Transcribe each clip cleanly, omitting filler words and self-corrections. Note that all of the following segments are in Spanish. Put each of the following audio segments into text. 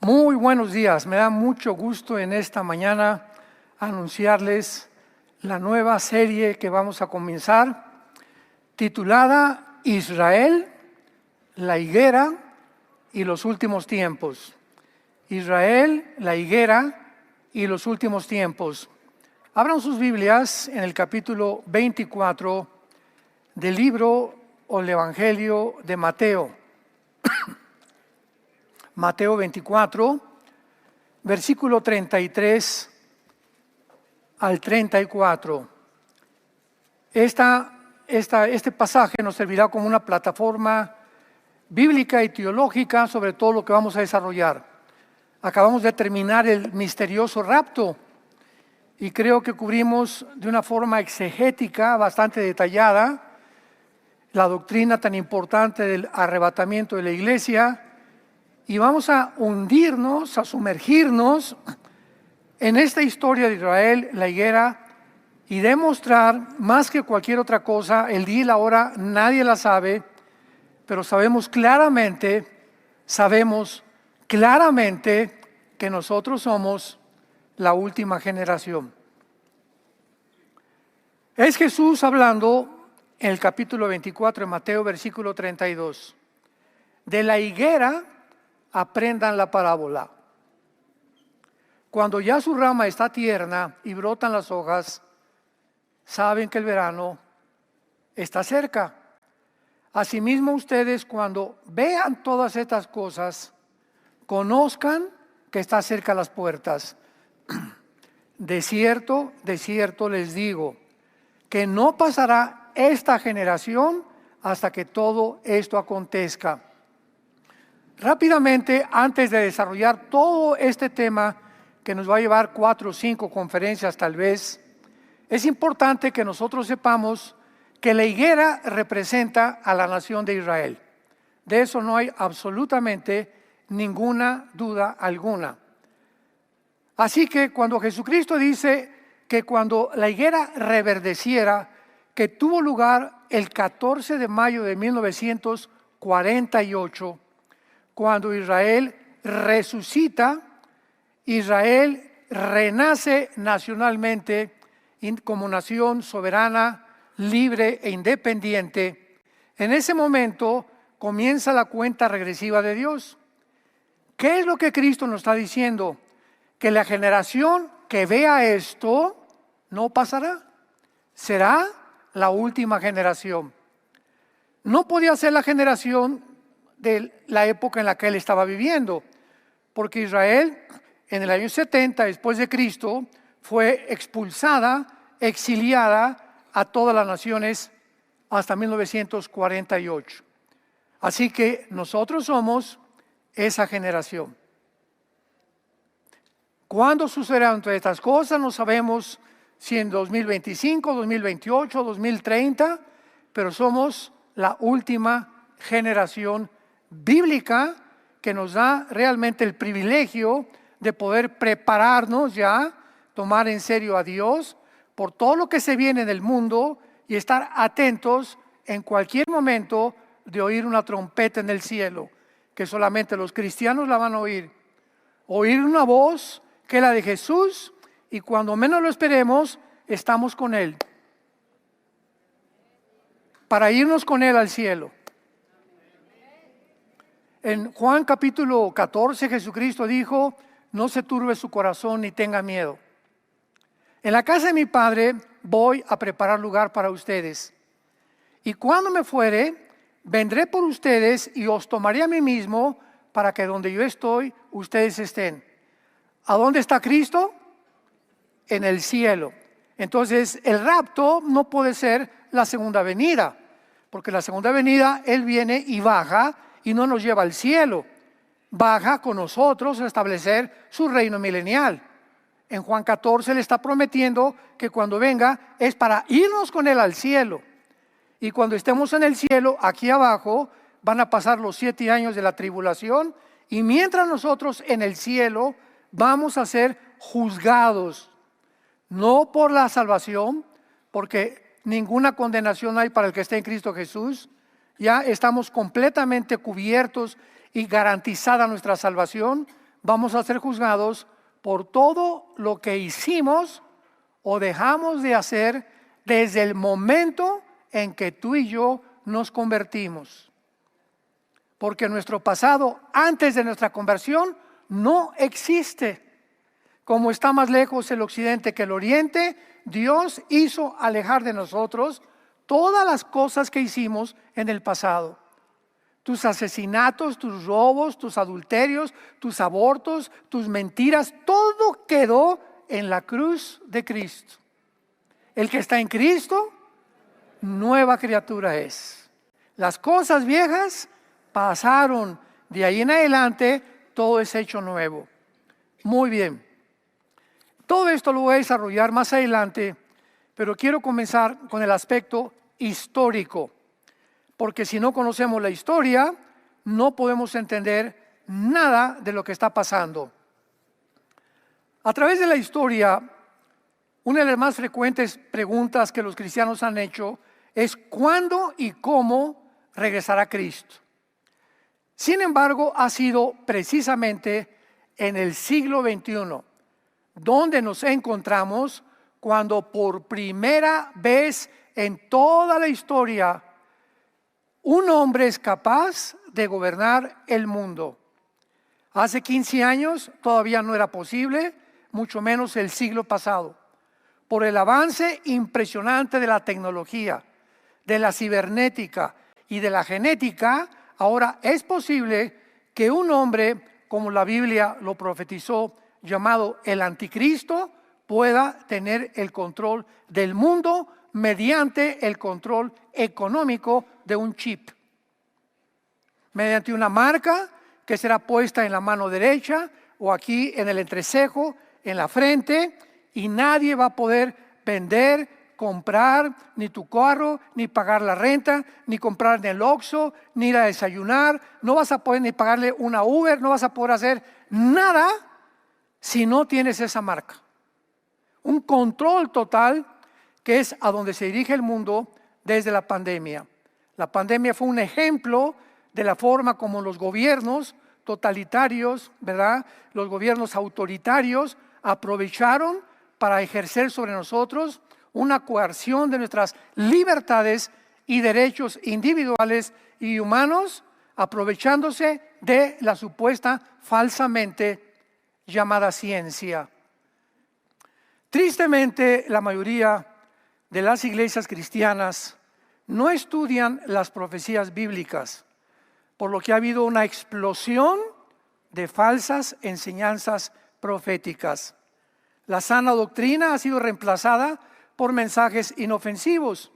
Muy buenos días, me da mucho gusto en esta mañana anunciarles la nueva serie que vamos a comenzar, titulada Israel, la higuera y los últimos tiempos. Israel, la higuera y los últimos tiempos. Abran sus Biblias en el capítulo 24 del libro o el Evangelio de Mateo. Mateo 24, versículo 33 al 34. Este pasaje nos servirá como una plataforma bíblica y teológica sobre todo lo que vamos a desarrollar. Acabamos de terminar el misterioso rapto y creo que cubrimos de una forma exegética bastante detallada la doctrina tan importante del arrebatamiento de la iglesia. Y vamos a hundirnos, a sumergirnos en esta historia de Israel, la higuera, y demostrar más que cualquier otra cosa, el día y la hora nadie la sabe, pero sabemos claramente que nosotros somos la última generación. Es Jesús hablando en el capítulo 24 de Mateo, versículo 32. De la higuera aprendan la parábola. Cuando ya su rama está tierna y brotan las hojas, saben que el verano está cerca. Asimismo ustedes, cuando vean todas estas cosas, conozcan que está cerca las puertas. De cierto les digo, que no pasará esta generación hasta que todo esto acontezca. Rápidamente, antes de desarrollar todo este tema que nos va a llevar 4 o 5 conferencias tal vez, es importante que nosotros sepamos que la higuera representa a la nación de Israel. De eso no hay absolutamente ninguna duda alguna. Así que cuando Jesucristo dice que cuando la higuera reverdeciera, que tuvo lugar el 14 de mayo de 1948, cuando Israel resucita, Israel renace nacionalmente como nación soberana, libre e independiente. En ese momento comienza la cuenta regresiva de Dios. ¿Qué es lo que Cristo nos está diciendo? Que la generación que vea esto no pasará. Será la última generación. No podía ser la generación de la época en la que él estaba viviendo, porque Israel en el año 70 después de Cristo fue expulsada, exiliada a todas las naciones hasta 1948. Así que nosotros somos esa generación. ¿Cuándo sucederán todas estas cosas? No sabemos si en 2025, 2028, 2030, pero somos la última generación bíblica que nos da realmente el privilegio de poder prepararnos ya, tomar en serio a Dios por todo lo que se viene en el mundo y estar atentos en cualquier momento de oír una trompeta en el cielo, que solamente los cristianos la van a oír. Oír una voz que es la de Jesús y cuando menos lo esperemos, estamos con Él. Para irnos con Él al cielo. En Juan capítulo 14, Jesucristo dijo, no se turbe su corazón ni tenga miedo. En la casa de mi Padre voy a preparar lugar para ustedes. Y cuando me fuere, vendré por ustedes y os tomaré a mí mismo para que donde yo estoy, ustedes estén. ¿A dónde está Cristo? En el cielo. Entonces, el rapto no puede ser la segunda venida, porque la segunda venida, Él viene y baja y no nos lleva al cielo. Baja con nosotros a establecer su reino milenial. En Juan 14 le está prometiendo que cuando venga es para irnos con Él al cielo. Y cuando estemos en el cielo, aquí abajo, van a pasar los 7 años de la tribulación. Y mientras nosotros en el cielo vamos a ser juzgados. No por la salvación, porque ninguna condenación hay para el que esté en Cristo Jesús. Ya estamos completamente cubiertos y garantizada nuestra salvación. vamos a ser juzgados por todo lo que hicimos o dejamos de hacer desde el momento en que tú y yo nos convertimos. Porque nuestro pasado antes de nuestra conversión no existe. Como está más lejos el occidente que el oriente, Dios hizo alejar de nosotros todas las cosas que hicimos en el pasado. Tus asesinatos, tus robos, tus adulterios, tus abortos, tus mentiras, todo quedó en la cruz de Cristo. El que está en Cristo, nueva criatura es. Las cosas viejas pasaron, de ahí en adelante todo es hecho nuevo. Muy bien. Todo esto lo voy a desarrollar más adelante, pero quiero comenzar con el aspecto histórico, porque si no conocemos la historia, no podemos entender nada de lo que está pasando. A través de la historia, una de las más frecuentes preguntas que los cristianos han hecho es ¿cuándo y cómo regresará Cristo? Sin embargo, ha sido precisamente en el siglo XXI donde nos encontramos cuando por primera vez en toda la historia un hombre es capaz de gobernar el mundo. Hace 15 años todavía no era posible, mucho menos el siglo pasado. Por el avance impresionante de la tecnología, de la cibernética y de la genética, ahora es posible que un hombre, como la Biblia lo profetizó, llamado el anticristo, pueda tener el control del mundo mediante el control económico de un chip. Mediante una marca que será puesta en la mano derecha o aquí en el entrecejo, en la frente, y nadie va a poder vender, comprar, ni tu carro, ni pagar la renta, ni comprar en el Oxxo, ni ir a desayunar. No vas a poder ni pagarle una Uber, no vas a poder hacer nada si no tienes esa marca. Un control total que es a donde se dirige el mundo desde la pandemia. La pandemia fue un ejemplo de la forma como los gobiernos totalitarios, ¿verdad? Los gobiernos autoritarios aprovecharon para ejercer sobre nosotros una coerción de nuestras libertades y derechos individuales y humanos, aprovechándose de la supuesta falsamente llamada ciencia. Tristemente, la mayoría de las iglesias cristianas no estudian las profecías bíblicas, por lo que ha habido una explosión de falsas enseñanzas proféticas. La sana doctrina ha sido reemplazada por mensajes inofensivos.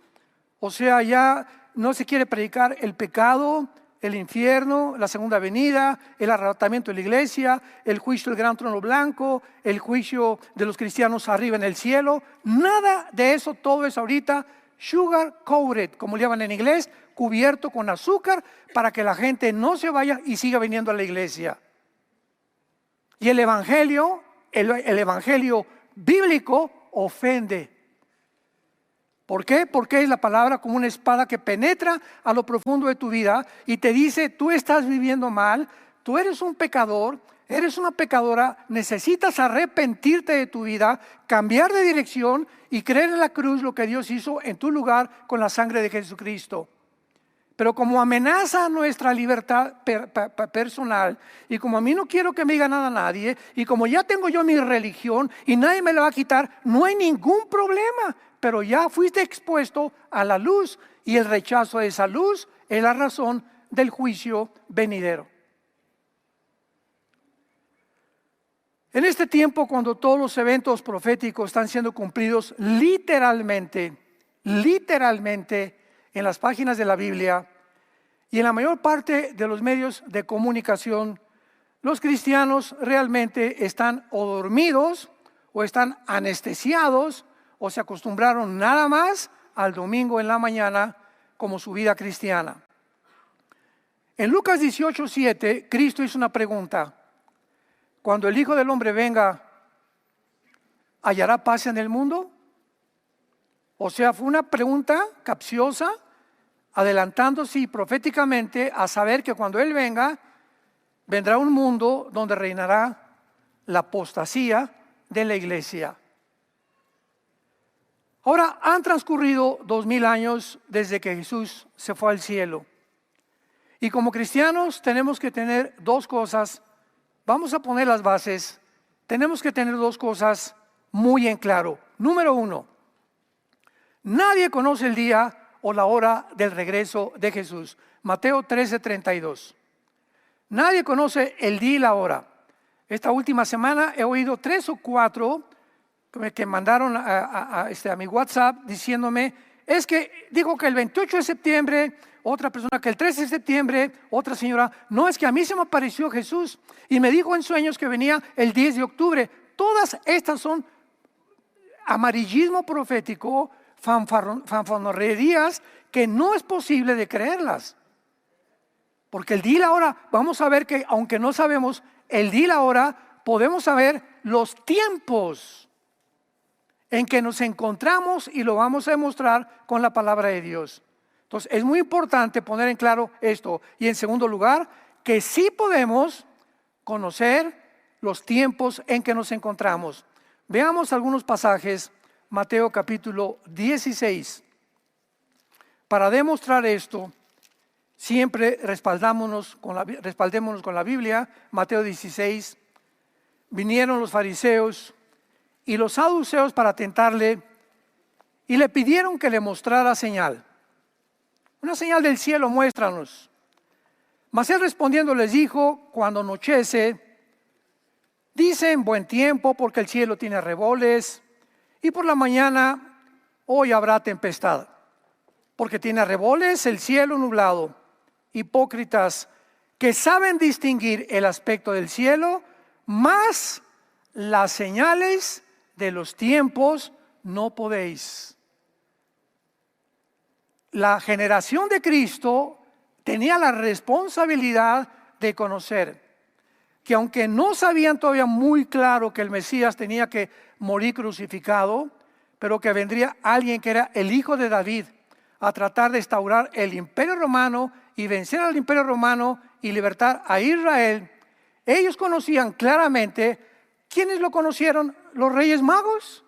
O sea, ya no se quiere predicar el pecado, el infierno, la segunda venida, el arrebatamiento de la iglesia, el juicio del gran trono blanco, el juicio de los cristianos arriba en el cielo. Nada de eso, todo es ahorita sugar coated, como le llaman en inglés, cubierto con azúcar para que la gente no se vaya y siga viniendo a la iglesia. Y el evangelio bíblico ofende. ¿Por qué? Porque es la palabra como una espada que penetra a lo profundo de tu vida y te dice, tú estás viviendo mal, tú eres un pecador, eres una pecadora, necesitas arrepentirte de tu vida, cambiar de dirección y creer en la cruz lo que Dios hizo en tu lugar con la sangre de Jesucristo. Pero como amenaza nuestra libertad personal y como a mí no quiero que me diga nada a nadie y como ya tengo yo mi religión y nadie me la va a quitar, no hay ningún problema. Pero ya fuiste expuesto a la luz y el rechazo de esa luz es la razón del juicio venidero. En este tiempo, cuando todos los eventos proféticos están siendo cumplidos literalmente en las páginas de la Biblia y en la mayor parte de los medios de comunicación, los cristianos realmente están o dormidos o están anestesiados o se acostumbraron nada más al domingo en la mañana como su vida cristiana. En Lucas 18:7, Cristo hizo una pregunta. Cuando el Hijo del Hombre venga, ¿hallará paz en el mundo? O sea, fue una pregunta capciosa, adelantándose proféticamente a saber que cuando Él venga, vendrá un mundo donde reinará la apostasía de la iglesia. Ahora, han transcurrido 2000 años desde que Jesús se fue al cielo. Y como cristianos tenemos que tener dos cosas. Vamos a poner las bases. Tenemos que tener dos cosas muy en claro. Número uno, nadie conoce el día o la hora del regreso de Jesús. Mateo 13:32. Nadie conoce el día y la hora. Esta última semana he oído 3 o 4 que mandaron a mi WhatsApp diciéndome, es que dijo que el 28 de septiembre, otra persona que el 13 de septiembre, otra señora, no, es que a mí se me apareció Jesús y me dijo en sueños que venía el 10 de octubre. Todas estas son amarillismo profético, fanfarronerías que no es posible de creerlas. Porque el día y la hora, vamos a ver que aunque no sabemos el día y la hora, podemos saber los tiempos en que nos encontramos y lo vamos a demostrar con la palabra de Dios. Entonces es muy importante poner en claro esto. Y en segundo lugar, que sí podemos conocer los tiempos en que nos encontramos. Veamos algunos pasajes, Mateo capítulo 16. Para demostrar esto, siempre respaldémonos con la Biblia. Mateo 16. Vinieron los fariseos y los saduceos para tentarle y le pidieron que le mostrara señal. Una señal del cielo, muéstranos. Mas él respondiendo les dijo, cuando anochece, dice en buen tiempo porque el cielo tiene arreboles y por la mañana hoy habrá tempestad. Porque tiene arreboles el cielo nublado. Hipócritas que saben distinguir el aspecto del cielo, mas las señales de los tiempos no podéis. La generación de Cristo tenía la responsabilidad de conocer que aunque no sabían todavía muy claro que el Mesías tenía que morir crucificado, pero que vendría alguien que era el hijo de David a tratar de instaurar el imperio romano y vencer al imperio romano y libertar a Israel, ellos conocían claramente. ¿Quiénes lo conocieron? Los Reyes Magos.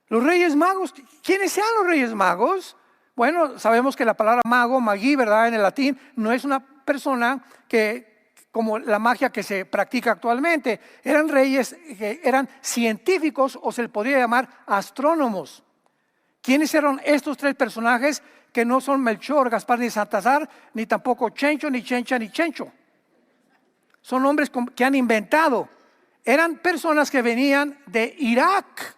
Los Reyes Magos. ¿Quiénes sean los Reyes Magos? Bueno, sabemos que la palabra mago, magí, ¿verdad? En el latín no es una persona que, como la magia que se practica actualmente, eran reyes que eran científicos o se les podría llamar astrónomos. ¿Quiénes eran estos tres personajes que no son Melchor, Gaspar ni Baltasar, ni tampoco Chencho, ni Chencha, ni Chencho? Son hombres que han inventado. Eran personas que venían de Irak,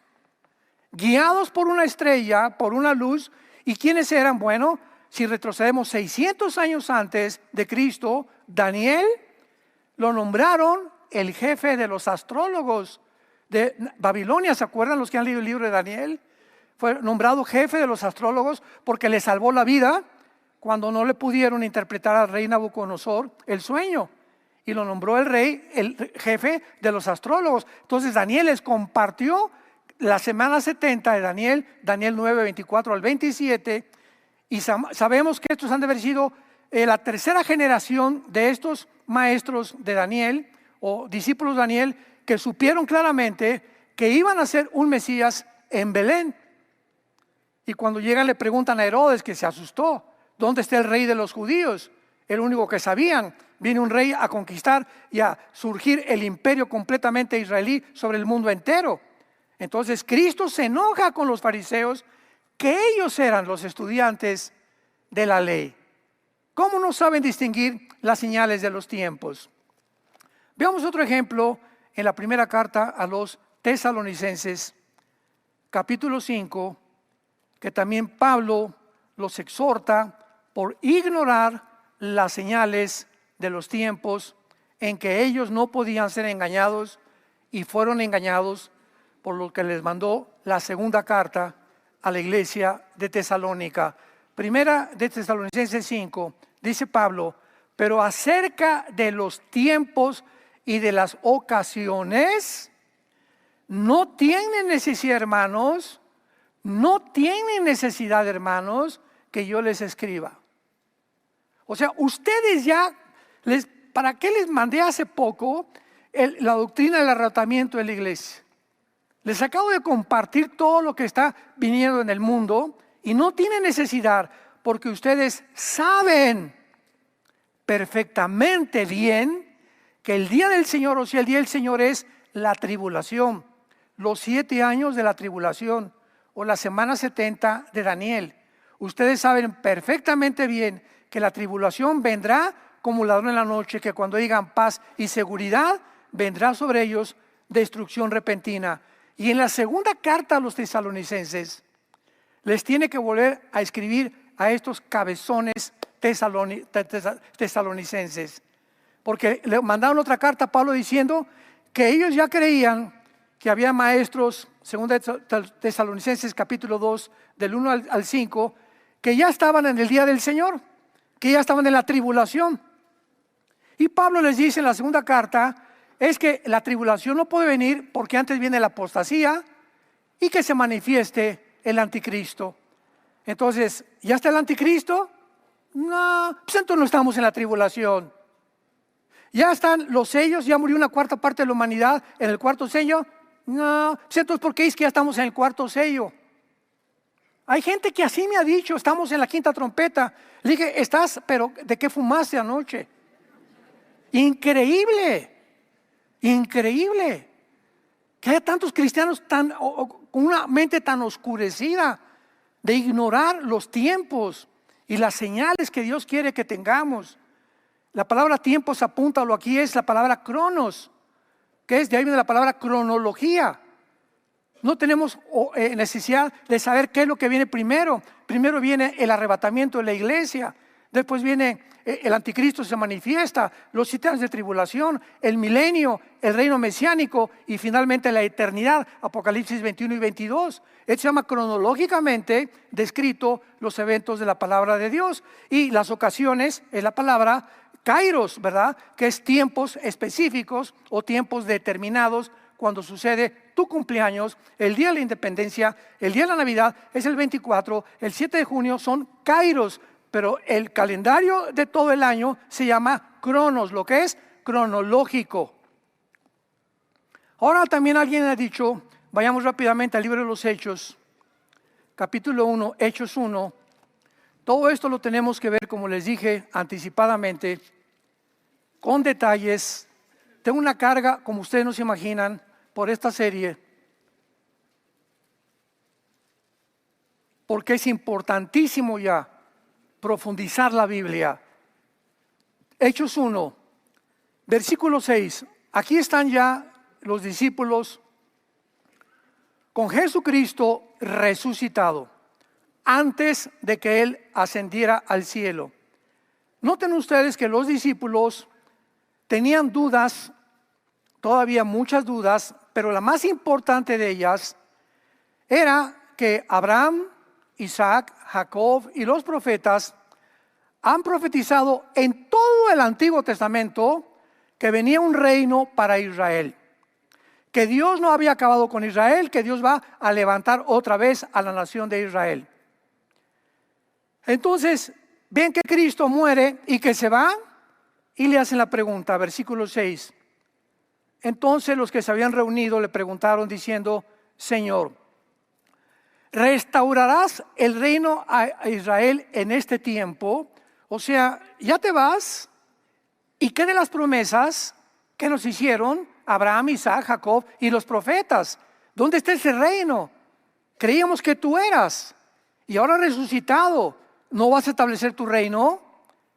guiados por una estrella, por una luz. ¿Y quiénes eran? Bueno, si retrocedemos 600 años antes de Cristo, Daniel lo nombraron el jefe de los astrólogos de Babilonia. ¿Se acuerdan los que han leído el libro de Daniel? Fue nombrado jefe de los astrólogos porque le salvó la vida cuando no le pudieron interpretar al rey Nabucodonosor el sueño. Y lo nombró el rey, el jefe de los astrólogos. Entonces Daniel les compartió la semana 70 de Daniel, Daniel 9, 24 al 27. Y sabemos que estos han de haber sido la tercera generación de estos maestros de Daniel o discípulos de Daniel que supieron claramente que iban a ser un Mesías en Belén. Y cuando llegan le preguntan a Herodes, que se asustó, ¿dónde está el rey de los judíos? El único que sabían. Viene un rey a conquistar y a surgir el imperio completamente israelí sobre el mundo entero. Entonces Cristo se enoja con los fariseos, que ellos eran los estudiantes de la ley. ¿Cómo no saben distinguir las señales de los tiempos? Veamos otro ejemplo en la primera carta a los Tesalonicenses, capítulo 5, que también Pablo los exhorta por ignorar las señales de los tiempos en que ellos no podían ser engañados y fueron engañados, por lo que les mandó la segunda carta a la iglesia de Tesalónica. Primera de Tesalonicenses 5, dice Pablo, pero acerca de los tiempos y de las ocasiones, no tienen necesidad, hermanos, no tienen necesidad, hermanos, que yo les escriba. O sea, ustedes ya ¿Para qué les mandé hace poco la doctrina del arrebatamiento de la iglesia? Les acabo de compartir todo lo que está viniendo en el mundo y no tiene necesidad, porque ustedes saben perfectamente bien que el día del Señor, o sea, el día del Señor es la tribulación, los 7 años de la tribulación o la semana 70 de Daniel. Ustedes saben perfectamente bien que la tribulación vendrá como ladrón en la noche, que cuando digan paz y seguridad, vendrá sobre ellos destrucción repentina. Y en la segunda carta a los tesalonicenses, les tiene que volver a escribir a estos cabezones tesalonicenses, porque le mandaron otra carta a Pablo diciendo que ellos ya creían que había maestros, según Tesalonicenses capítulo 2, del 1 al 5, que ya estaban en el día del Señor, que ya estaban en la tribulación. Y Pablo les dice en la segunda carta, es que la tribulación no puede venir porque antes viene la apostasía y que se manifieste el anticristo. Entonces, ¿ya está el anticristo? No, pues entonces no estamos en la tribulación. ¿Ya están los sellos? ¿Ya murió una cuarta parte de la humanidad en el cuarto sello? No, pues entonces ¿por qué es que ya estamos en el cuarto sello? Hay gente que así me ha dicho, estamos en la quinta trompeta. Le dije, pero ¿de qué fumaste anoche? Increíble, increíble. Que haya tantos cristianos con una mente tan oscurecida de ignorar los tiempos y las señales que Dios quiere que tengamos. La palabra tiempos, apúntalo aquí, es la palabra cronos, que es de ahí viene la palabra cronología. No tenemos necesidad de saber qué es lo que viene primero. Primero viene el arrebatamiento de la iglesia, después viene el anticristo, se manifiesta, los 7 años de tribulación, el milenio, el reino mesiánico y finalmente la eternidad, Apocalipsis 21 y 22. Esto se llama cronológicamente descrito los eventos de la palabra de Dios, y las ocasiones es la palabra kairos, ¿verdad? Que es tiempos específicos o tiempos determinados. Cuando sucede tu cumpleaños, el día de la independencia, el día de la Navidad es el 24, el 7 de junio son kairos, pero el calendario de todo el año se llama cronos, lo que es cronológico. Ahora también alguien ha dicho, vayamos rápidamente al libro de los Hechos, capítulo 1, Hechos 1. Todo esto lo tenemos que ver, como les dije anticipadamente, con detalles. Tengo una carga, como ustedes no se imaginan, por esta serie, porque es importantísimo ya profundizar la Biblia. Hechos 1, versículo 6. Aquí están ya los discípulos con Jesucristo resucitado, antes de que Él ascendiera al cielo. Noten ustedes que los discípulos tenían dudas, todavía muchas dudas, pero la más importante de ellas era que Abraham, Isaac, Jacob y los profetas han profetizado en todo el Antiguo Testamento que venía un reino para Israel, que Dios no había acabado con Israel, que Dios va a levantar otra vez a la nación de Israel. Entonces, ven que Cristo muere y que se va, y le hacen la pregunta, versículo 6. Entonces los que se habían reunido le preguntaron diciendo, Señor, ¿restaurarás el reino a Israel en este tiempo? O sea, ¿ya te vas? ¿Y qué de las promesas que nos hicieron Abraham, Isaac, Jacob y los profetas? ¿Dónde está ese reino? Creíamos que tú eras, y ahora resucitado, ¿no vas a establecer tu reino?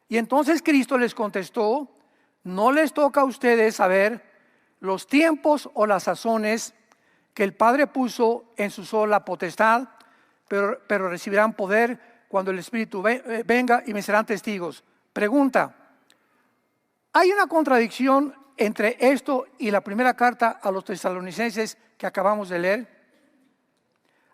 Y entonces Cristo les contestó, no les toca a ustedes saber los tiempos o las sazones que el Padre puso en su sola potestad, pero recibirán poder cuando el Espíritu venga y me serán testigos. Pregunta, ¿hay una contradicción entre esto y la primera carta a los tesalonicenses que acabamos de leer?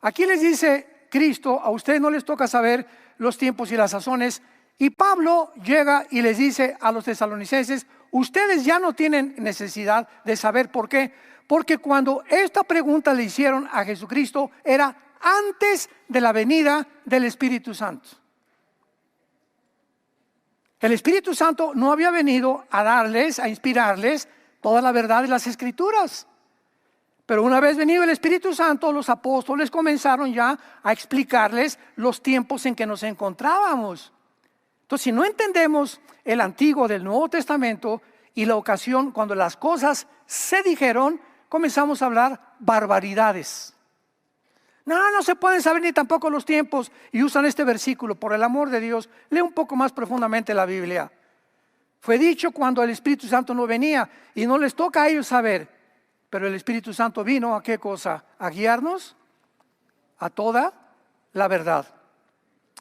Aquí les dice Cristo, a ustedes no les toca saber los tiempos y las sazones, y Pablo llega y les dice a los tesalonicenses, ustedes ya no tienen necesidad de saber por qué, porque cuando esta pregunta le hicieron a Jesucristo era antes de la venida del Espíritu Santo. El Espíritu Santo no había venido a darles, a inspirarles toda la verdad de las Escrituras. Pero una vez venido el Espíritu Santo, los apóstoles comenzaron ya a explicarles los tiempos en que nos encontrábamos. Entonces, si no entendemos el Antiguo del Nuevo Testamento y la ocasión cuando las cosas se dijeron, comenzamos a hablar barbaridades. No se pueden saber ni tampoco los tiempos, y usan este versículo. Por el amor de Dios, lee un poco más profundamente la Biblia. Fue dicho cuando el Espíritu Santo no venía, y no les toca a ellos saber. Pero el Espíritu Santo vino ¿a qué cosa? A guiarnos a toda la verdad.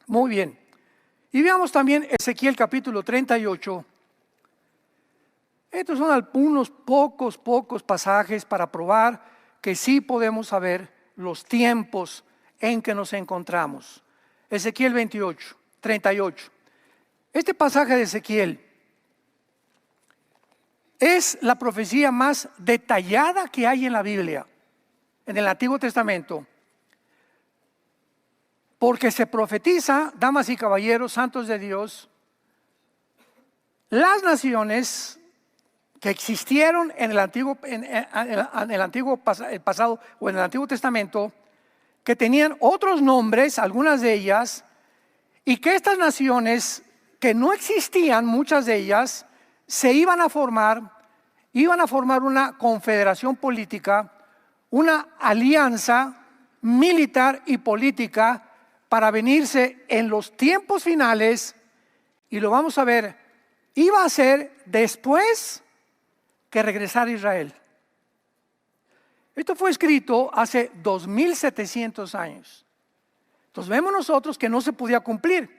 Muy bien. Y veamos también Ezequiel capítulo 38. Estos son algunos pocos pasajes para probar que sí podemos saber los tiempos en que nos encontramos. Ezequiel 38. Este pasaje de Ezequiel es la profecía más detallada que hay en la Biblia, en el Antiguo Testamento. Porque se profetiza, damas y caballeros, santos de Dios, las naciones que existieron en el antiguo pasado o en el Antiguo Testamento, que tenían otros nombres, algunas de ellas, y que estas naciones que no existían, muchas de ellas, se iban a formar una confederación política, una alianza militar y política para venirse en los tiempos finales, y lo vamos a ver, iba a ser después que regresara Israel. Esto fue escrito hace 2700 años. Entonces vemos nosotros que no se podía cumplir.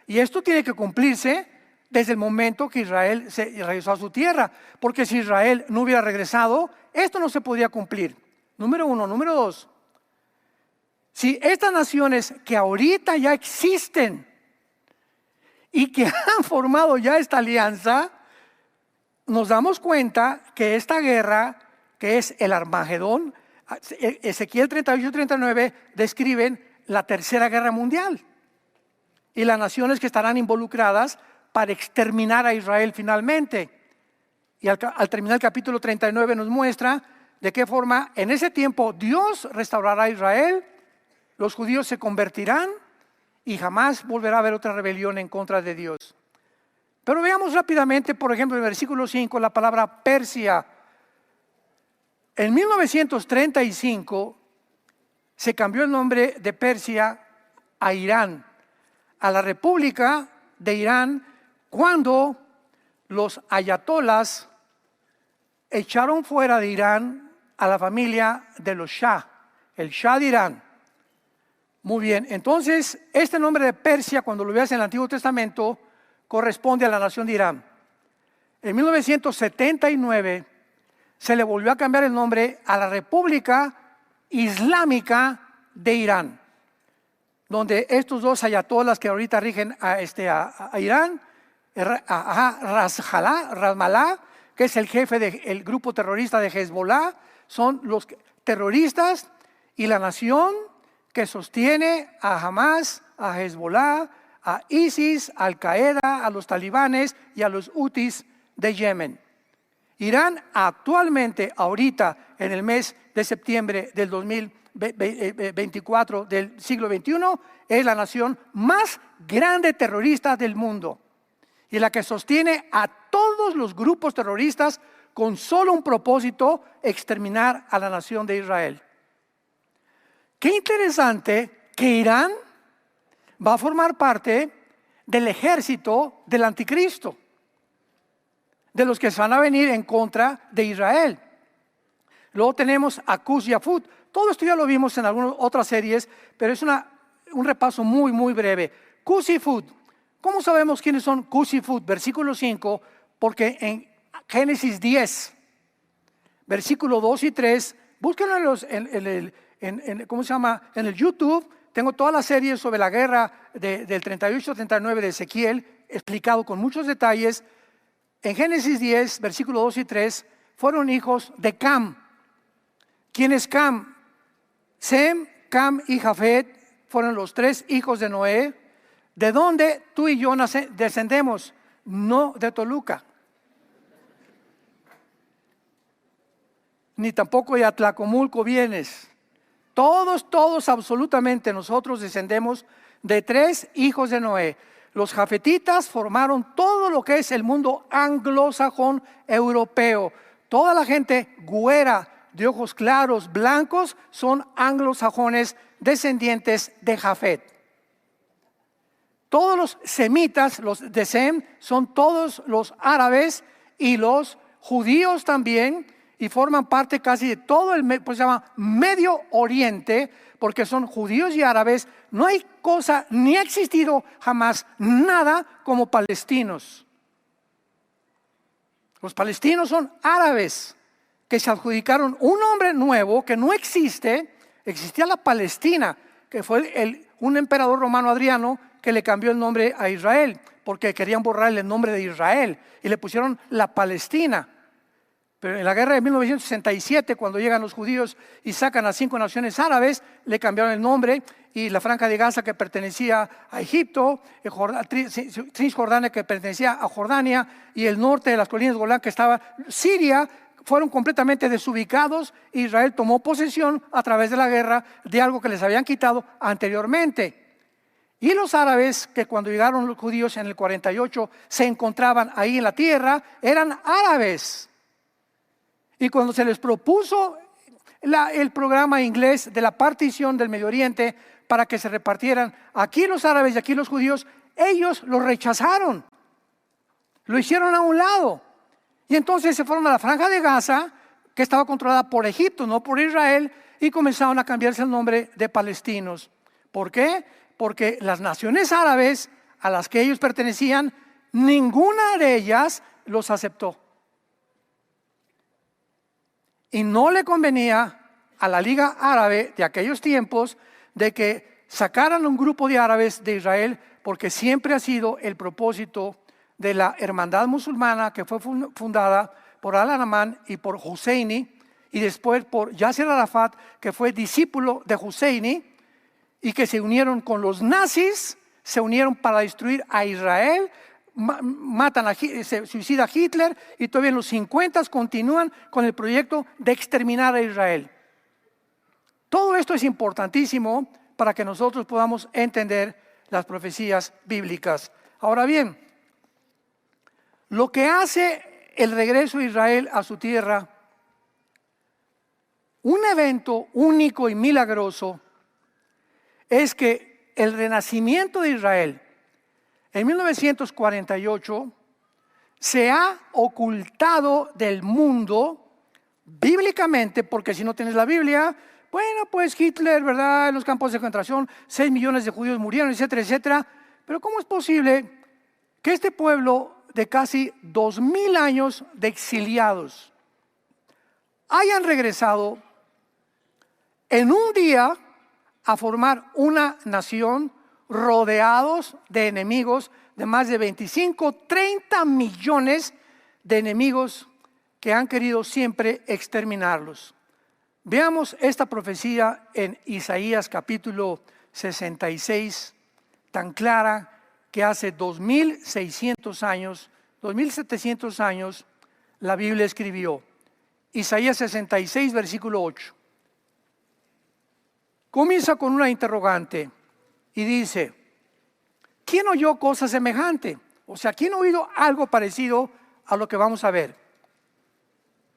Y esto tiene que cumplirse desde el momento que Israel se regresó a su tierra. Porque si Israel no hubiera regresado, esto no se podía cumplir. Número uno. Número dos. Si estas naciones que ahorita ya existen y que han formado ya esta alianza, nos damos cuenta que esta guerra, que es el Armagedón, Ezequiel 38 y 39 describen la tercera guerra mundial y las naciones que estarán involucradas para exterminar a Israel finalmente. Y al terminar el capítulo 39 nos muestra de qué forma en ese tiempo Dios restaurará a Israel, los judíos se convertirán y jamás volverá a haber otra rebelión en contra de Dios. Pero veamos rápidamente, por ejemplo, en el versículo 5, la palabra Persia. En 1935 se cambió el nombre de Persia a Irán, a la República de Irán, cuando los ayatolas echaron fuera de Irán a la familia de los Shah, el Shah de Irán. Muy bien, entonces este nombre de Persia, cuando lo veas en el Antiguo Testamento, corresponde a la nación de Irán. En 1979 se le volvió a cambiar el nombre a la República Islámica de Irán, donde estos dos ayatolas que ahorita rigen a Irán, Ramallah, que es el jefe del grupo terrorista de Hezbollah, son los terroristas y la nación que sostiene a Hamas, a Hezbollah, a ISIS, a Al-Qaeda, a los talibanes y a los hutis de Yemen. Irán actualmente, ahorita, en el mes de septiembre del 2024 del siglo XXI, es la nación más grande terrorista del mundo y la que sostiene a todos los grupos terroristas con solo un propósito: exterminar a la nación de Israel. Qué interesante que Irán va a formar parte del ejército del anticristo, de los que van a venir en contra de Israel. Luego tenemos a Cus y a Phut. Todo esto ya lo vimos en algunas otras series, pero es un repaso muy breve. Cus y Phut. ¿Cómo sabemos quiénes son Cus y Phut? Versículo 5, porque en Génesis 10, versículo 2 y 3, búsquenlo en el YouTube. Tengo toda la serie sobre la guerra del 38-39 de Ezequiel, explicado con muchos detalles. En Génesis 10, versículo 2 y 3, fueron hijos de Cam. ¿Quién es Cam? Sem, Cam y Jafet fueron los tres hijos de Noé, de donde tú y yo descendemos. no de Toluca, ni tampoco de Atlacomulco vienes. Todos, absolutamente, nosotros descendemos de 3 hijos de Noé. Los jafetitas formaron todo lo que es el mundo anglosajón europeo. Toda la gente güera, de ojos claros, blancos, son anglosajones descendientes de Jafet. Todos los semitas, los de Sem, son todos los árabes y los judíos también, y forman parte casi de todo pues se llama Medio Oriente, porque son judíos y árabes. No hay cosa, ni ha existido jamás nada como palestinos. Los palestinos son árabes que se adjudicaron un nombre nuevo que no existe. Existía la Palestina, que fue un emperador romano, Adriano, que le cambió el nombre a Israel, porque querían borrarle el nombre de Israel y le pusieron la Palestina. Pero en la guerra de 1967, cuando llegan los judíos y sacan a 5 naciones árabes, le cambiaron el nombre, y la franja de Gaza, que pertenecía a Egipto, Cisjordania, que pertenecía a Jordania, y el norte de las colinas de Golán, que estaba Siria, fueron completamente desubicados. Israel tomó posesión a través de la guerra de algo que les habían quitado anteriormente. Y los árabes, que cuando llegaron los judíos en el 48 se encontraban ahí en la tierra, eran árabes. Y cuando se les propuso el programa inglés de la partición del Medio Oriente para que se repartieran aquí los árabes y aquí los judíos, ellos lo rechazaron, lo hicieron a un lado. Y entonces se fueron a la franja de Gaza, que estaba controlada por Egipto, no por Israel, y comenzaron a cambiarse el nombre de palestinos. ¿Por qué? Porque las naciones árabes a las que ellos pertenecían, ninguna de ellas los aceptó. Y no le convenía a la Liga Árabe de aquellos tiempos de que sacaran un grupo de árabes de Israel, porque siempre ha sido el propósito de la hermandad musulmana, que fue fundada por Al-Anamán y por Husseini, y después por Yasser Arafat, que fue discípulo de Husseini, y que se unieron con los nazis, se unieron para destruir a Israel. Se suicida Hitler, y todavía en los 50 continúan con el proyecto de exterminar a Israel. Todo esto es importantísimo para que nosotros podamos entender las profecías bíblicas. Ahora bien, lo que hace el regreso de Israel a su tierra, un evento único y milagroso, es que el renacimiento de Israel en 1948 se ha ocultado del mundo bíblicamente, porque si no tienes la Biblia, bueno, pues Hitler, ¿verdad? En los campos de concentración, 6 millones de judíos murieron, etcétera, etcétera. Pero ¿cómo es posible que este pueblo de casi 2000 años de exiliados hayan regresado en un día a formar una nación, rodeados de enemigos, de más de 25, 30 millones de enemigos que han querido siempre exterminarlos? Veamos esta profecía en Isaías capítulo 66, tan clara, que hace 2600 años, 2700 años, la Biblia escribió. Isaías 66, versículo 8. Comienza con una interrogante y dice: ¿quién oyó cosa semejante? O sea, ¿quién ha oído algo parecido a lo que vamos a ver?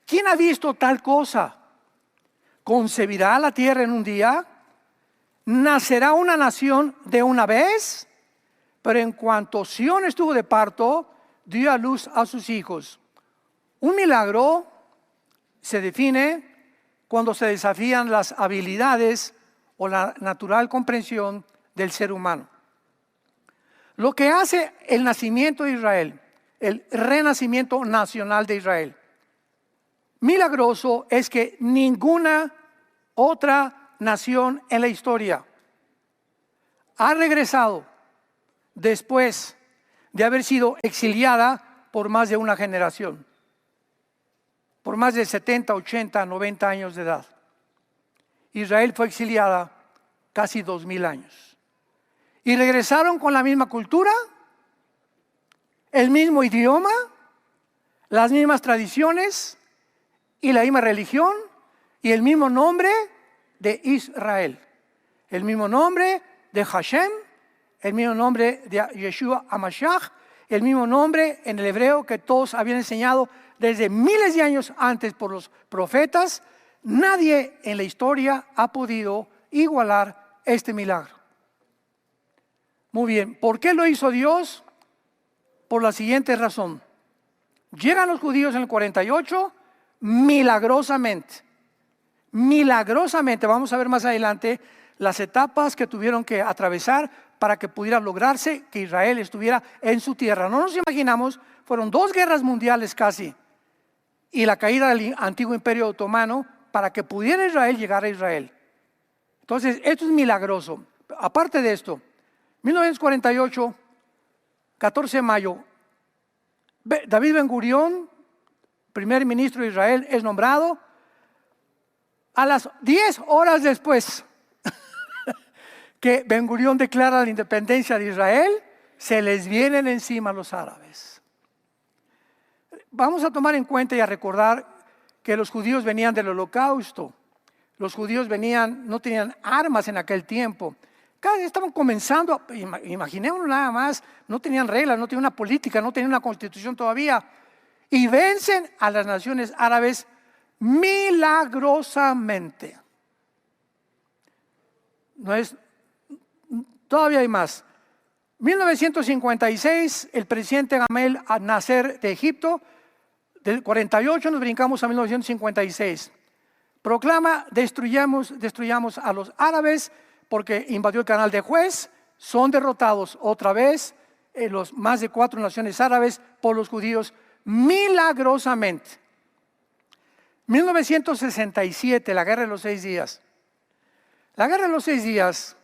¿Quién ha visto tal cosa? ¿Concebirá la tierra en un día? ¿Nacerá una nación de una vez? Pero en cuanto Sión estuvo de parto, dio a luz a sus hijos. Un milagro se define cuando se desafían las habilidades o la natural comprensión del ser humano. Lo que hace el nacimiento de Israel, el renacimiento nacional de Israel, milagroso, es que ninguna otra nación en la historia ha regresado después de haber sido exiliada por más de una generación, por más de 70, 80, 90 años de edad. Israel fue exiliada casi 2000 años. ¿Y regresaron con la misma cultura? el mismo idioma, las mismas tradiciones y la misma religión y el mismo nombre de Israel, el mismo nombre de Hashem, el mismo nombre de Yeshua HaMashiach, el mismo nombre en el hebreo que todos habían enseñado desde miles de años antes por los profetas. Nadie en la historia ha podido igualar este milagro. Muy bien, ¿por qué lo hizo Dios? Por la siguiente razón. Llegan los judíos en el 48 milagrosamente. Milagrosamente, vamos a ver más adelante las etapas que tuvieron que atravesar para que pudiera lograrse que Israel estuviera en su tierra. No nos imaginamos, fueron 2 guerras mundiales casi y la caída del antiguo imperio otomano para que pudiera Israel llegar a Israel. Entonces, esto es milagroso. Aparte de esto, 1948, 14 de mayo, David Ben Gurión, primer ministro de Israel, es nombrado. A las 10 horas después que Ben Gurión declara la independencia de Israel, se les vienen encima los árabes. Vamos a tomar en cuenta y a recordar que los judíos venían del holocausto. Los judíos no tenían armas en aquel tiempo. Estaban comenzando, imaginémonos nada más, no tenían reglas, no tenían una política, no tenían una constitución todavía. Y vencen a las naciones árabes milagrosamente. Todavía hay más. 1956, el presidente Gamal Nasser de Egipto, del 48 nos brincamos a 1956. Proclama, destruyamos a los árabes porque invadió el canal de Suez. Son derrotados otra vez los más de 4 naciones árabes por los judíos milagrosamente. 1967, la guerra de los 6 días. La guerra de los 6 días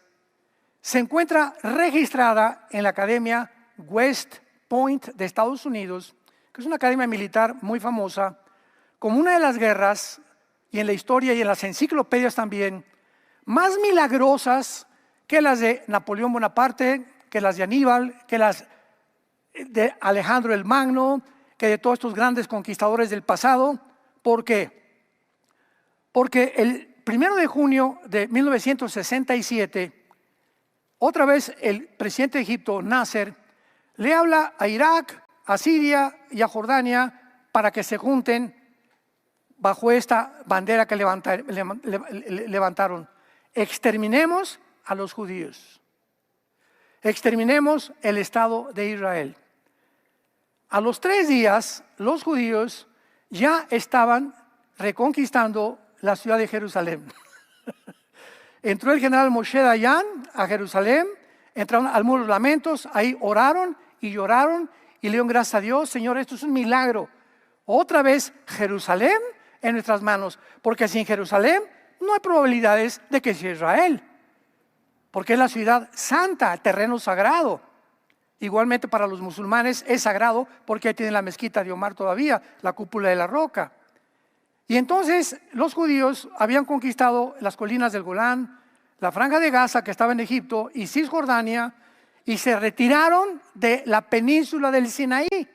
se encuentra registrada en la Academia West Point de Estados Unidos, que es una academia militar muy famosa, como una de las guerras, y en la historia y en las enciclopedias también, más milagrosas que las de Napoleón Bonaparte, que las de Aníbal, que las de Alejandro el Magno, que de todos estos grandes conquistadores del pasado. ¿Por qué? Porque el 1 de junio de 1967, otra vez el presidente de Egipto, Nasser, le habla a Irak, a Siria y a Jordania para que se junten bajo esta bandera que levantaron. Exterminemos a los judíos. Exterminemos el Estado de Israel. A los 3 días, los judíos ya estaban reconquistando la ciudad de Jerusalén. Entró el general Moshe Dayan a Jerusalén, entraron al Muro de los Lamentos, ahí oraron y lloraron y le dieron gracias a Dios. Señor, esto es un milagro. Otra vez Jerusalén en nuestras manos, porque sin Jerusalén no hay probabilidades de que sea Israel, porque es la ciudad santa, terreno sagrado. Igualmente para los musulmanes es sagrado porque ahí tienen la mezquita de Omar todavía, la cúpula de la roca. Y entonces los judíos habían conquistado las colinas del Golán, la franja de Gaza que estaba en Egipto y Cisjordania, y se retiraron de la península del Sinaí.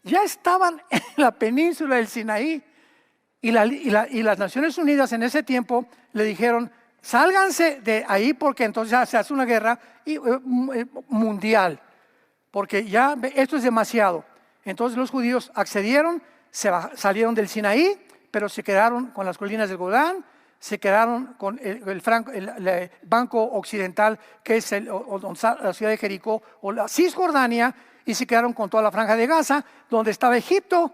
Ya estaban en la península del Sinaí y las Naciones Unidas en ese tiempo le dijeron: sálganse de ahí porque entonces se hace una guerra mundial, porque ya esto es demasiado. Entonces los judíos accedieron, salieron del Sinaí, pero se quedaron con las colinas del Golán, se quedaron con el banco occidental, que es la ciudad de Jericó o la Cisjordania, y se quedaron con toda la franja de Gaza, donde estaba Egipto,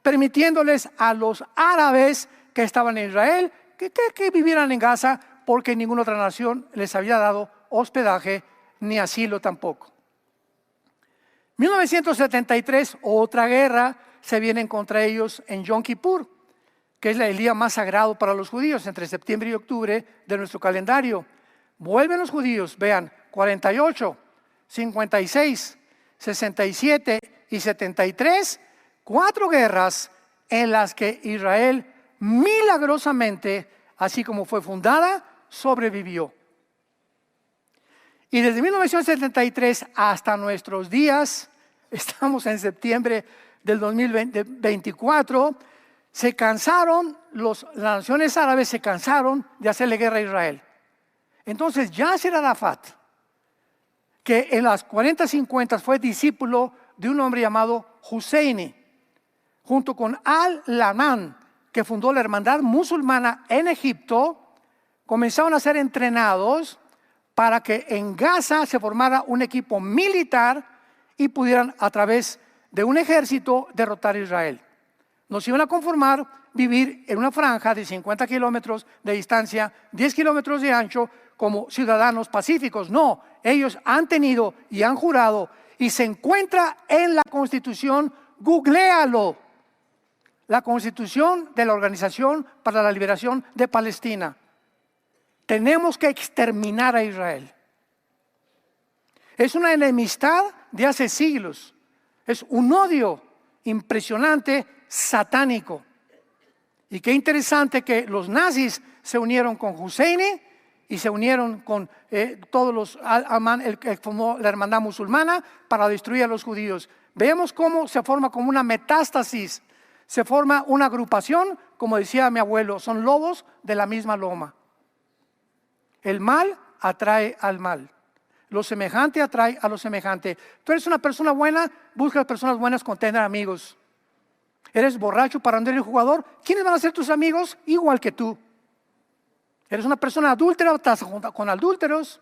permitiéndoles a los árabes que estaban en Israel que vivieran en Gaza, porque ninguna otra nación les había dado hospedaje ni asilo tampoco. 1973, otra guerra se viene contra ellos en Yom Kippur, que es el día más sagrado para los judíos, entre septiembre y octubre de nuestro calendario. Vuelven los judíos, vean, 48, 56, 67 y 73, 4 guerras en las que Israel milagrosamente, así como fue fundada, sobrevivió. Y desde 1973 hasta nuestros días estamos en septiembre del 2024, las naciones árabes se cansaron de hacerle guerra a Israel. Entonces Yasser Arafat, que en las 40-50 fue discípulo de un hombre llamado Husseini, junto con Al-Laman, que fundó la hermandad musulmana en Egipto, comenzaron a ser entrenados para que en Gaza se formara un equipo militar y pudieran a través de un ejército derrotar a Israel. Nos iban a conformar vivir en una franja de 50 kilómetros de distancia, 10 kilómetros de ancho, como ciudadanos pacíficos. No, ellos han tenido y han jurado, y se encuentra en la Constitución, googléalo, la Constitución de la Organización para la Liberación de Palestina. Tenemos que exterminar a Israel. Es una enemistad de hace siglos. Es un odio impresionante, satánico. Y qué interesante que los nazis se unieron con Husseini y se unieron con todos los el que formó la hermandad musulmana para destruir a los judíos. Vemos cómo se forma como una metástasis. Se forma una agrupación, como decía mi abuelo, son lobos de la misma loma. El mal atrae al mal. Lo semejante atrae a lo semejante. Tú eres una persona buena, busca personas buenas con tener amigos. Eres borracho, parrandero y jugador. ¿Quiénes van a ser tus amigos? Igual que tú. Eres una persona adúltera, estás con adúlteros.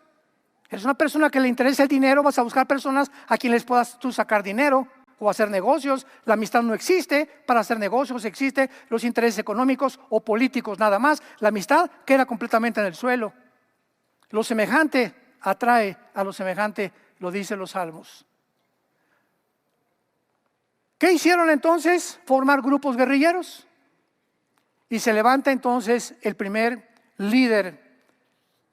Eres una persona que le interesa el dinero, vas a buscar personas a quienes les puedas tú sacar dinero o hacer negocios. La amistad no existe para hacer negocios, existe los intereses económicos o políticos nada más. La amistad queda completamente en el suelo. Lo semejante atrae a lo semejante, lo dicen los salmos. ¿Qué hicieron entonces? Formar grupos guerrilleros. Y se levanta entonces el primer líder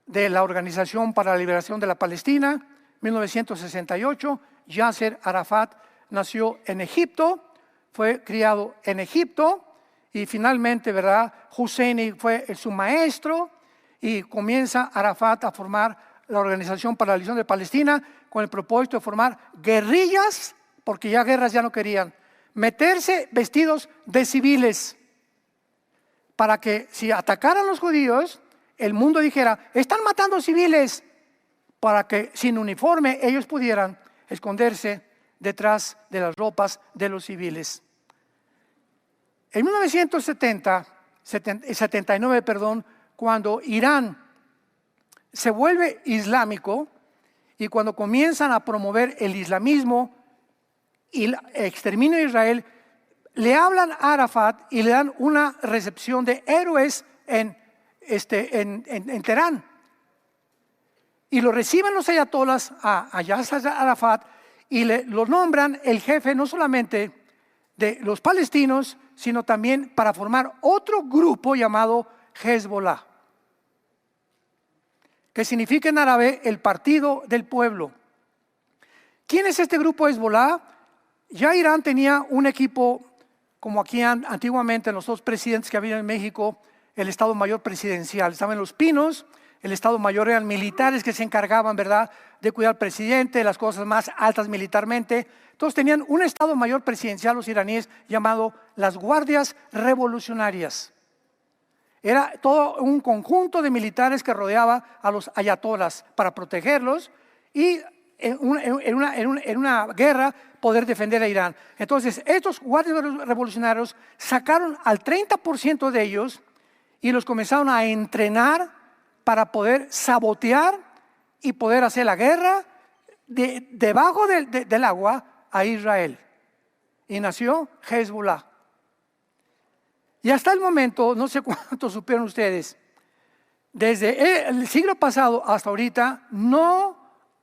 de la Organización para la Liberación de la Palestina, 1968, Yasser Arafat. Nació en Egipto, fue criado en Egipto y finalmente, ¿verdad? Husseini fue su maestro y comienza Arafat a formar la Organización para la Liberación de Palestina con el propósito de formar guerrillas, porque ya guerras ya no querían, meterse vestidos de civiles para que si atacaran los judíos, el mundo dijera, están matando civiles, para que sin uniforme ellos pudieran esconderse detrás de las ropas de los civiles. En 1979, cuando Irán se vuelve islámico y cuando comienzan a promover el islamismo y el exterminio de Israel, le hablan a Arafat y le dan una recepción de héroes en Teherán. Y lo reciben los ayatolás a Yasser Arafat y lo nombran el jefe no solamente de los palestinos, sino también para formar otro grupo llamado Hezbollah, que significa en árabe el partido del pueblo. ¿Quién es este grupo Hezbollah? Ya Irán tenía un equipo, como aquí antiguamente en los dos presidentes que había en México, el Estado Mayor Presidencial. Estaban los Pinos, el Estado Mayor eran militares que se encargaban, ¿verdad?, de cuidar al presidente, de las cosas más altas militarmente. Entonces tenían un Estado Mayor Presidencial los iraníes llamado las Guardias Revolucionarias. Era todo un conjunto de militares que rodeaba a los ayatolás para protegerlos y en una guerra poder defender a Irán. Entonces estos guardias revolucionarios sacaron al 30% de ellos y los comenzaron a entrenar para poder sabotear y poder hacer la guerra debajo del agua a Israel. Y nació Hezbollah. Y hasta el momento, no sé cuánto supieron ustedes, desde el siglo pasado hasta ahorita, no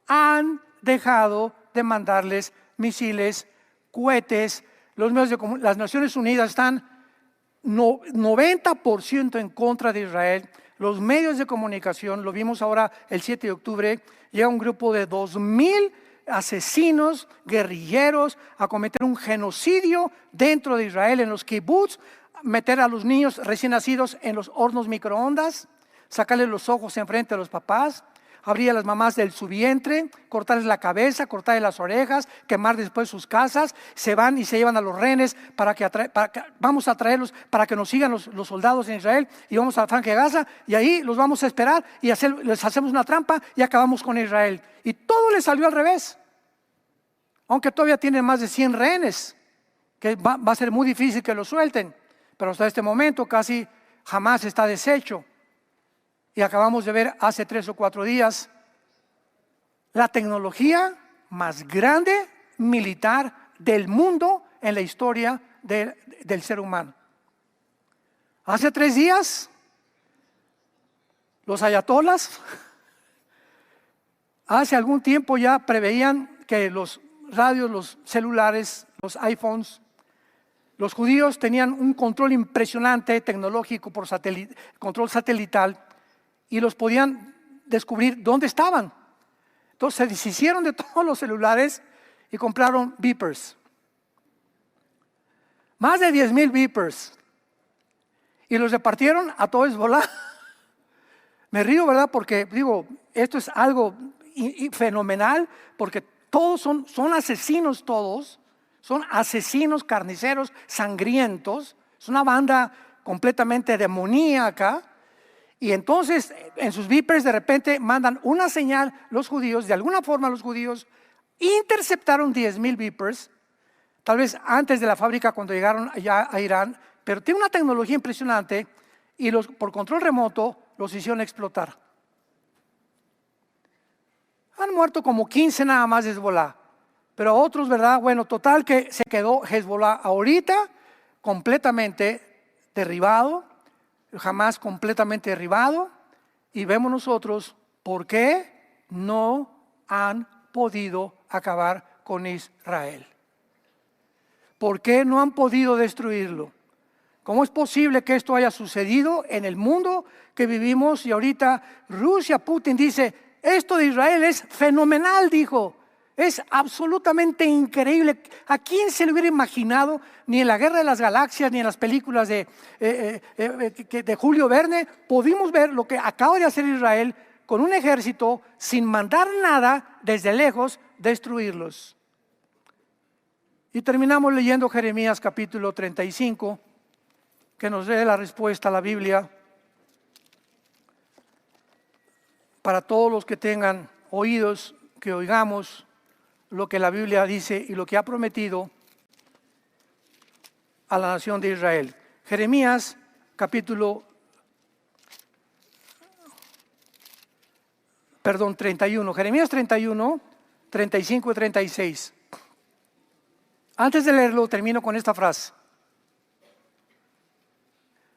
han dejado de mandarles misiles, cohetes. Las Naciones Unidas están 90% en contra de Israel. Los medios de comunicación, lo vimos ahora el 7 de octubre, llega un grupo de 2,000 asesinos, guerrilleros, a cometer un genocidio dentro de Israel, en los kibbutz, meter a los niños recién nacidos en los hornos microondas, sacarles los ojos enfrente a los papás, abrir a las mamás de su vientre, cortarles la cabeza, cortarles las orejas, quemar después sus casas. Se van y se llevan a los rehenes vamos a traerlos para que nos sigan los soldados en Israel, y vamos a la franja de Gaza, y ahí los vamos a esperar y les hacemos una trampa y acabamos con Israel. Y todo les salió al revés, aunque todavía tienen más de 100 rehenes, que va a ser muy difícil que los suelten, pero hasta este momento casi jamás está deshecho. Y acabamos de ver hace 3 o 4 días la tecnología más grande militar del mundo en la historia del ser humano. Hace 3 días, los ayatolas, hace algún tiempo ya preveían que los radios, los celulares, los iPhones, los judíos tenían un control impresionante tecnológico por control satelital, y los podían descubrir dónde estaban. Entonces se deshicieron de todos los celulares y compraron beepers. Más de 10,000 beepers. Y los repartieron a todo Hezbolá. Me río, ¿verdad? Porque digo, esto es algo fenomenal, porque todos son asesinos todos. Son asesinos, carniceros, sangrientos. Es una banda completamente demoníaca. Y entonces en sus beepers de repente mandan una señal los judíos. De alguna forma los judíos interceptaron 10,000 beepers, tal vez antes de la fábrica cuando llegaron allá a Irán, pero tiene una tecnología impresionante, y por control remoto los hicieron explotar. Han muerto como 15 nada más de Hezbolá, pero otros, ¿verdad? Bueno, total que se quedó Hezbolá ahorita completamente derribado, jamás completamente derribado, y vemos nosotros por qué no han podido acabar con Israel. ¿Por qué no han podido destruirlo? ¿Cómo es posible que esto haya sucedido en el mundo que vivimos? Y ahorita Rusia, Putin dice, esto de Israel es fenomenal, dijo. Es absolutamente increíble. ¿A quién se le hubiera imaginado? Ni en la Guerra de las Galaxias, ni en las películas de Julio Verne, pudimos ver lo que acaba de hacer Israel con un ejército sin mandar nada, desde lejos, destruirlos. Y terminamos leyendo Jeremías capítulo 35, que nos dé la respuesta a la Biblia. Para todos los que tengan oídos, que oigamos lo que la Biblia dice y lo que ha prometido a la nación de Israel. Jeremías capítulo 31, Jeremías 31, 35 y 36. Antes de leerlo, termino con esta frase.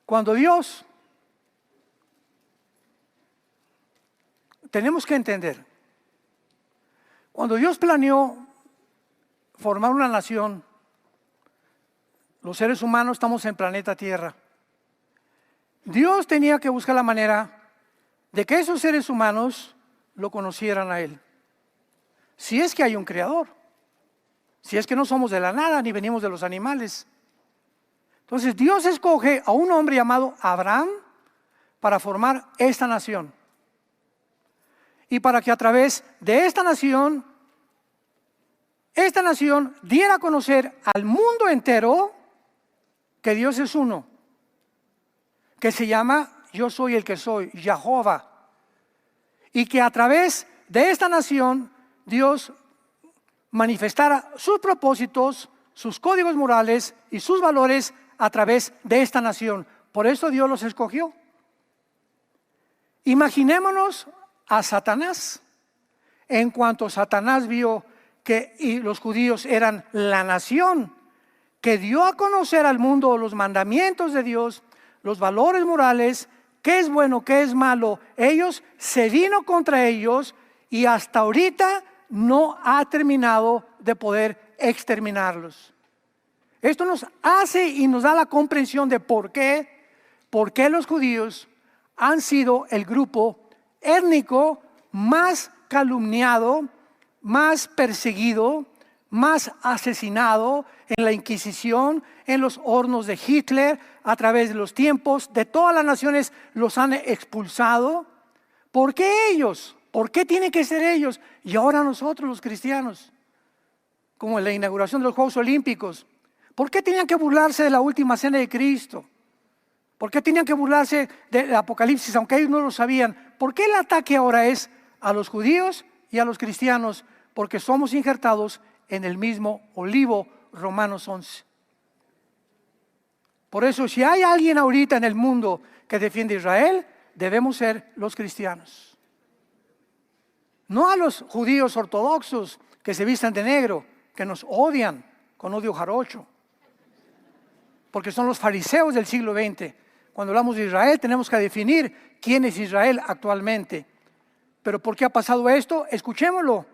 Cuando Dios, tenemos que entender, cuando Dios planeó formar una nación, los seres humanos estamos en el planeta Tierra. Dios tenía que buscar la manera de que esos seres humanos lo conocieran a Él. Si es que hay un creador, si es que no somos de la nada ni venimos de los animales. Entonces Dios escoge a un hombre llamado Abraham para formar esta nación. Y para que a través de esta nación diera a conocer al mundo entero que Dios es uno, que se llama Yo soy el que soy, Jehová. Y que a través de esta nación Dios manifestara sus propósitos, sus códigos morales y sus valores a través de esta nación. Por eso Dios los escogió. Imaginémonos a Satanás. En cuanto Satanás vio que los judíos eran la nación que dio a conocer al mundo los mandamientos de Dios, los valores morales, qué es bueno, qué es malo, ellos se vino contra ellos, y hasta ahorita no ha terminado de poder exterminarlos. Esto nos hace y nos da la comprensión de por qué los judíos han sido el grupo étnico más calumniado, más perseguido, más asesinado en la Inquisición, en los hornos de Hitler, a través de los tiempos, de todas las naciones los han expulsado. ¿Por qué ellos? ¿Por qué tienen que ser ellos? Y ahora nosotros los cristianos, como en la inauguración de los Juegos Olímpicos. ¿Por qué tenían que burlarse de la última cena de Cristo? ¿Por qué tenían que burlarse del Apocalipsis, aunque ellos no lo sabían? ¿Por qué el ataque ahora es a los judíos y a los cristianos? Porque somos injertados en el mismo olivo, Romanos 11. Por eso, si hay alguien ahorita en el mundo que defiende a Israel, debemos ser los cristianos. No a los judíos ortodoxos que se vistan de negro, que nos odian con odio jarocho. Porque son los fariseos del siglo XX. Cuando hablamos de Israel tenemos que definir quién es Israel actualmente. Pero ¿por qué ha pasado esto? Escuchémoslo.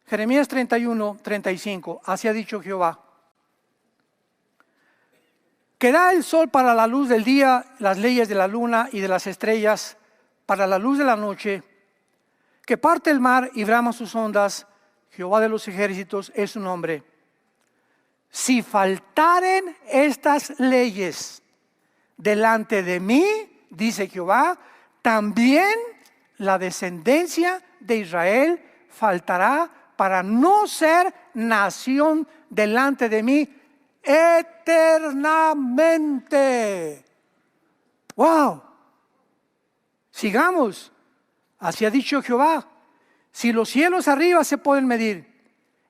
Jeremías 31, 35. Así ha dicho Jehová. Que da el sol para la luz del día, las leyes de la luna y de las estrellas para la luz de la noche, que parte el mar y brama sus ondas, Jehová de los ejércitos es su nombre. Si faltaren estas leyes delante de mí, dice Jehová, también la descendencia de Israel faltará para no ser nación delante de mí eternamente. ¡Wow! Sigamos. Así ha dicho Jehová. Si los cielos arriba se pueden medir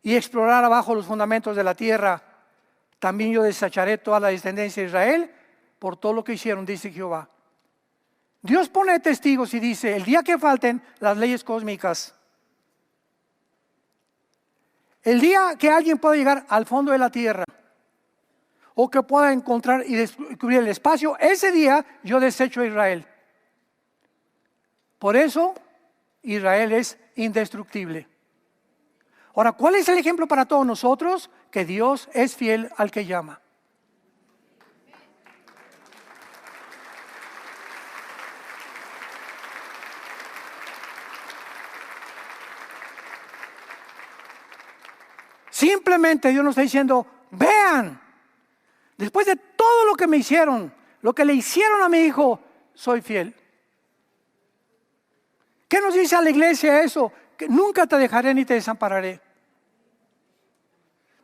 y explorar abajo los fundamentos de la tierra, también yo desecharé toda la descendencia de Israel por todo lo que hicieron, dice Jehová. Dios pone testigos y dice, el día que falten las leyes cósmicas, el día que alguien pueda llegar al fondo de la tierra, o que pueda encontrar y descubrir el espacio, ese día yo desecho a Israel. Por eso Israel es indestructible. Ahora, ¿cuál es el ejemplo para todos nosotros? Que Dios es fiel al que llama. Simplemente Dios nos está diciendo, vean, después de todo lo que me hicieron, lo que le hicieron a mi hijo, soy fiel. ¿Qué nos dice a la iglesia eso? Que nunca te dejaré ni te desampararé.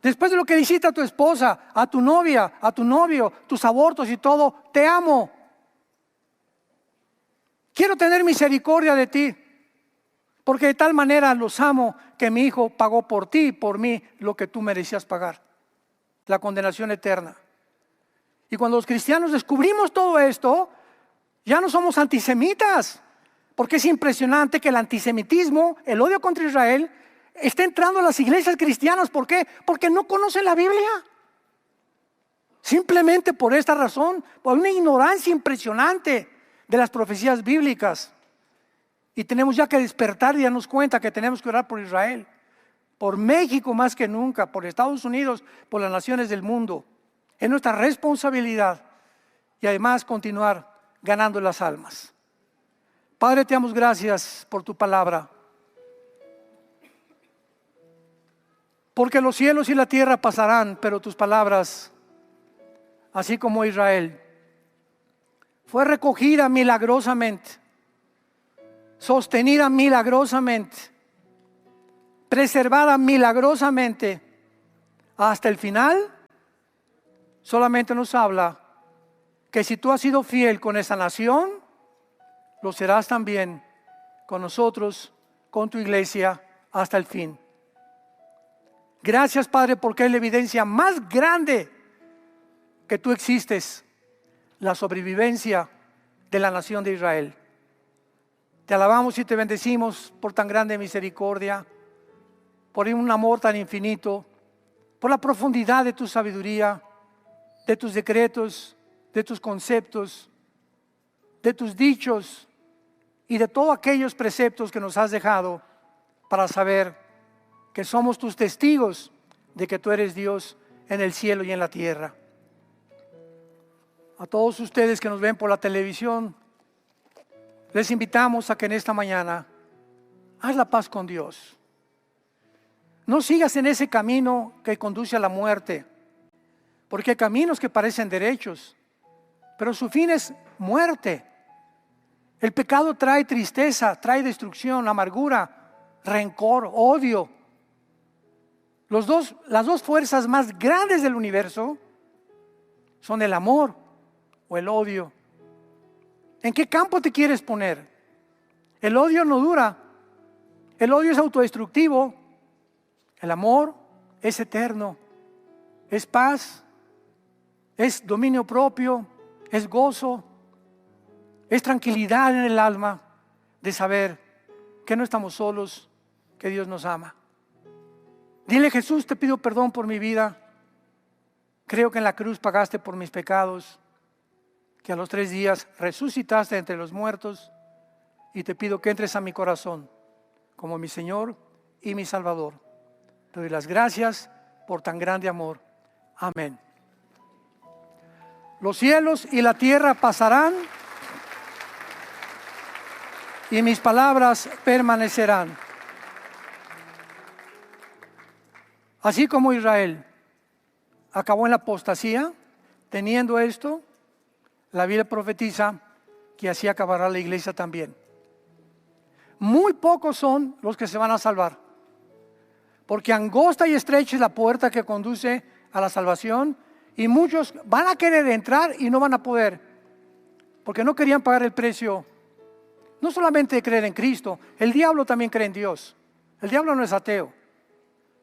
Después de lo que le hiciste a tu esposa, a tu novia, a tu novio, tus abortos y todo, te amo. Quiero tener misericordia de ti, porque de tal manera los amo que mi hijo pagó por ti y por mí lo que tú merecías pagar, la condenación eterna. Y cuando los cristianos descubrimos todo esto, ya no somos antisemitas, porque es impresionante que el antisemitismo, el odio contra Israel, está entrando a las iglesias cristianas. ¿Por qué? Porque no conocen la Biblia. Simplemente por esta razón, por una ignorancia impresionante de las profecías bíblicas. Y tenemos ya que despertar y darnos cuenta que tenemos que orar por Israel, por México más que nunca, por Estados Unidos, por las naciones del mundo. Es nuestra responsabilidad y además continuar ganando las almas. Padre, te damos gracias por tu palabra. Porque los cielos y la tierra pasarán, pero tus palabras, así como Israel, fue recogida milagrosamente, sostenida milagrosamente, preservada milagrosamente hasta el final. Solamente nos habla que si tú has sido fiel con esa nación, lo serás también con nosotros, con tu iglesia, hasta el fin. Gracias, Padre, porque es la evidencia más grande que tú existes, la sobrevivencia de la nación de Israel. Te alabamos y te bendecimos por tan grande misericordia, por un amor tan infinito, por la profundidad de tu sabiduría, de tus decretos, de tus conceptos, de tus dichos y de todos aquellos preceptos que nos has dejado para saber que somos tus testigos de que tú eres Dios en el cielo y en la tierra. A todos ustedes que nos ven por la televisión, les invitamos a que en esta mañana haz la paz con Dios. No sigas en ese camino que conduce a la muerte, porque hay caminos que parecen derechos, pero su fin es muerte. El pecado trae tristeza, trae destrucción, amargura, rencor, odio. Las dos fuerzas más grandes del universo son el amor o el odio. ¿En qué campo te quieres poner? El odio no dura. El odio es autodestructivo. El amor es eterno. Es paz. Es dominio propio. Es gozo. Es tranquilidad en el alma de saber que no estamos solos, que Dios nos ama. Dile: Jesús, te pido perdón por mi vida. Creo que en la cruz pagaste por mis pecados, que a los 3 días resucitaste entre los muertos, y te pido que entres a mi corazón como mi Señor y mi Salvador. Te doy las gracias por tan grande amor. Amén. Los cielos y la tierra pasarán, y mis palabras permanecerán. Así como Israel acabó en la apostasía, teniendo esto, la Biblia profetiza que así acabará la iglesia también. Muy pocos son los que se van a salvar, porque angosta y estrecha es la puerta que conduce a la salvación, y muchos van a querer entrar y no van a poder, porque no querían pagar el precio. No solamente de creer en Cristo, el diablo también cree en Dios. El diablo no es ateo.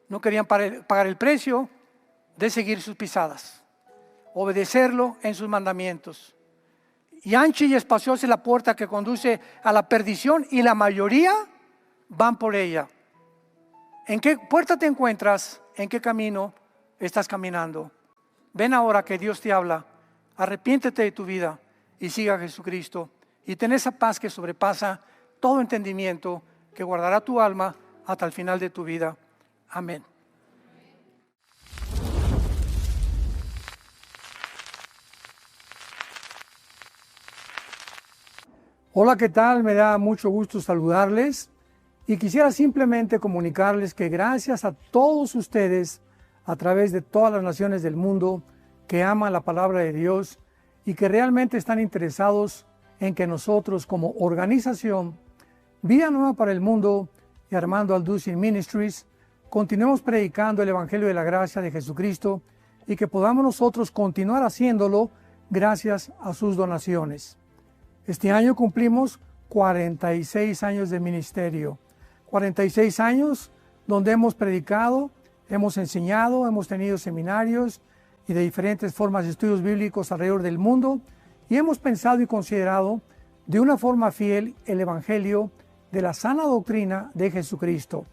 No querían pagar el precio de seguir sus pisadas, obedecerlo en sus mandamientos. Y ancha y espaciosa es la puerta que conduce a la perdición, y la mayoría van por ella. ¿En qué puerta te encuentras? ¿En qué camino estás caminando? Ven ahora que Dios te habla. Arrepiéntete de tu vida y siga a Jesucristo, y ten esa paz que sobrepasa todo entendimiento, que guardará tu alma hasta el final de tu vida. Amén. Hola, ¿qué tal? Me da mucho gusto saludarles, y quisiera simplemente comunicarles que gracias a todos ustedes a través de todas las naciones del mundo que aman la palabra de Dios y que realmente están interesados en que nosotros, como organización Vida Nueva para el Mundo y Armando Alducin Ministries, continuemos predicando el Evangelio de la gracia de Jesucristo, y que podamos nosotros continuar haciéndolo gracias a sus donaciones. Este año cumplimos 46 años de ministerio, 46 años donde hemos predicado, hemos enseñado, hemos tenido seminarios y de diferentes formas de estudios bíblicos alrededor del mundo, y hemos pensado y considerado de una forma fiel el Evangelio de la sana doctrina de Jesucristo.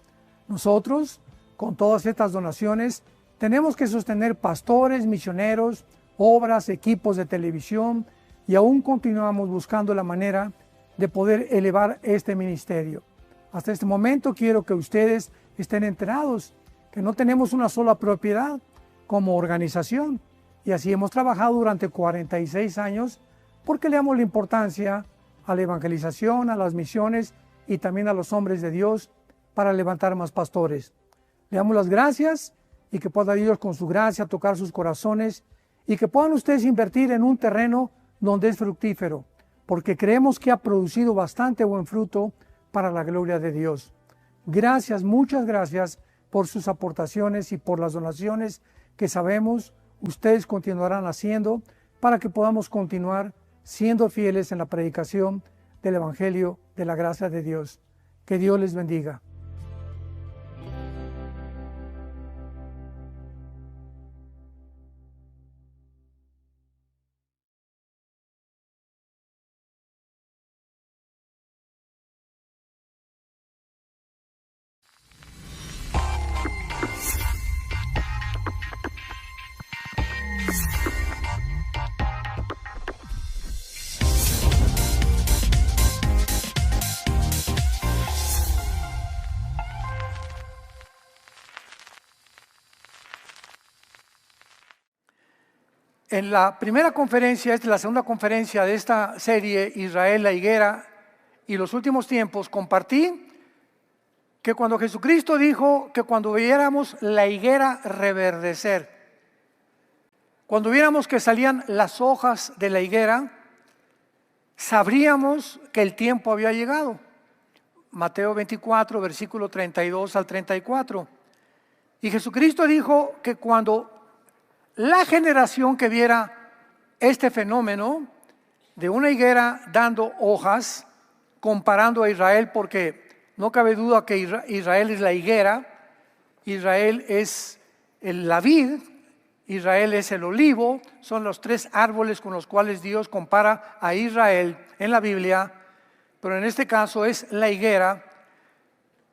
Nosotros, con todas estas donaciones, tenemos que sostener pastores, misioneros, obras, equipos de televisión, y aún continuamos buscando la manera de poder elevar este ministerio. Hasta este momento quiero que ustedes estén enterados que no tenemos una sola propiedad como organización, y así hemos trabajado durante 46 años porque le damos la importancia a la evangelización, a las misiones y también a los hombres de Dios para levantar más pastores. Le damos las gracias, y que pueda Dios con su gracia tocar sus corazones, y que puedan ustedes invertir en un terreno donde es fructífero, porque creemos que ha producido bastante buen fruto para la gloria de Dios. Gracias, muchas gracias por sus aportaciones y por las donaciones que sabemos ustedes continuarán haciendo para que podamos continuar siendo fieles en la predicación del Evangelio de la gracia de Dios. Que Dios les bendiga. En la primera conferencia, esta es la segunda conferencia de esta serie, Israel, la higuera y los últimos tiempos, compartí que cuando Jesucristo dijo que cuando viéramos la higuera reverdecer, cuando viéramos que salían las hojas de la higuera, sabríamos que el tiempo había llegado. Mateo 24, versículo 32 al 34. Y Jesucristo dijo que cuando la generación que viera este fenómeno de una higuera dando hojas, comparando a Israel, porque no cabe duda que Israel es la higuera, Israel es la vid, Israel es el olivo, son los tres árboles con los cuales Dios compara a Israel en la Biblia, pero en este caso es la higuera.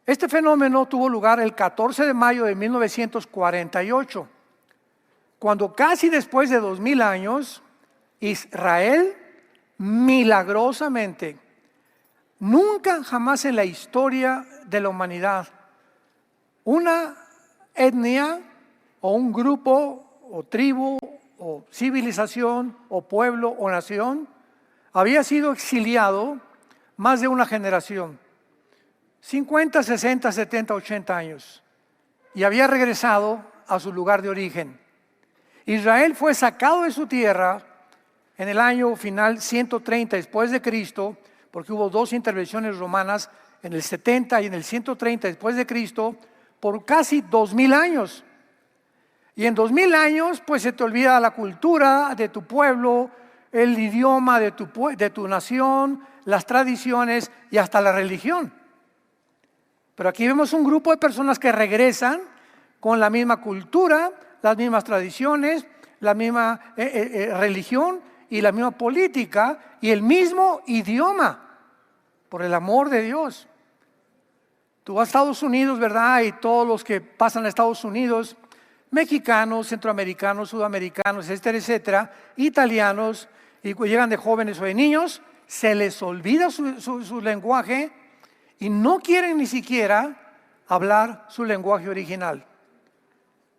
Este fenómeno tuvo lugar el 14 de mayo de 1948, cuando casi después de 2000 años, Israel milagrosamente, nunca jamás en la historia de la humanidad, una etnia o un grupo o tribu o civilización o pueblo o nación había sido exiliado más de una generación, 50, 60, 70, 80 años, y había regresado a su lugar de origen. Israel fue sacado de su tierra en el año final 130 después de Cristo, porque hubo dos intervenciones romanas en el 70 y en el 130 después de Cristo, por casi 2000 años. Y en 2000 años, pues se te olvida la cultura de tu pueblo, el idioma de tu nación, las tradiciones y hasta la religión. Pero aquí vemos un grupo de personas que regresan con la misma cultura, las mismas tradiciones, la misma religión y la misma política y el mismo idioma, por el amor de Dios. Tú vas a Estados Unidos, ¿verdad? Y todos los que pasan a Estados Unidos, mexicanos, centroamericanos, sudamericanos, etcétera, etcétera, italianos, y llegan de jóvenes o de niños, se les olvida su lenguaje y no quieren ni siquiera hablar su lenguaje original,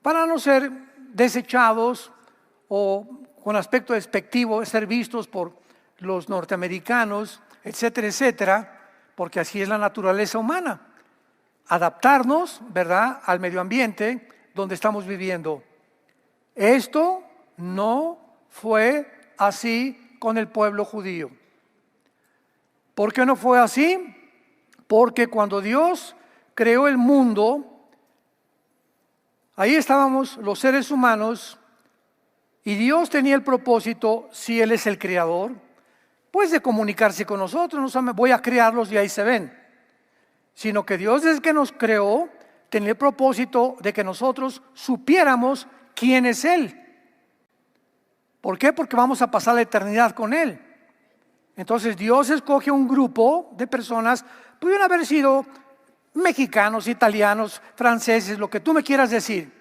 para no ser desechados o con aspecto despectivo ser vistos por los norteamericanos, etcétera, etcétera, porque así es la naturaleza humana, adaptarnos, ¿verdad?, al medio ambiente donde estamos viviendo. Esto no fue así con el pueblo judío. ¿Por qué no fue así? Porque cuando Dios creó el mundo, ahí estábamos los seres humanos y Dios tenía el propósito, si Él es el creador, pues de comunicarse con nosotros. No solamente voy a crearlos y ahí se ven, sino que Dios desde que nos creó tenía el propósito de que nosotros supiéramos quién es Él. ¿Por qué? Porque vamos a pasar la eternidad con Él. Entonces Dios escoge un grupo de personas, pudieron haber sido mexicanos, italianos, franceses, lo que tú me quieras decir.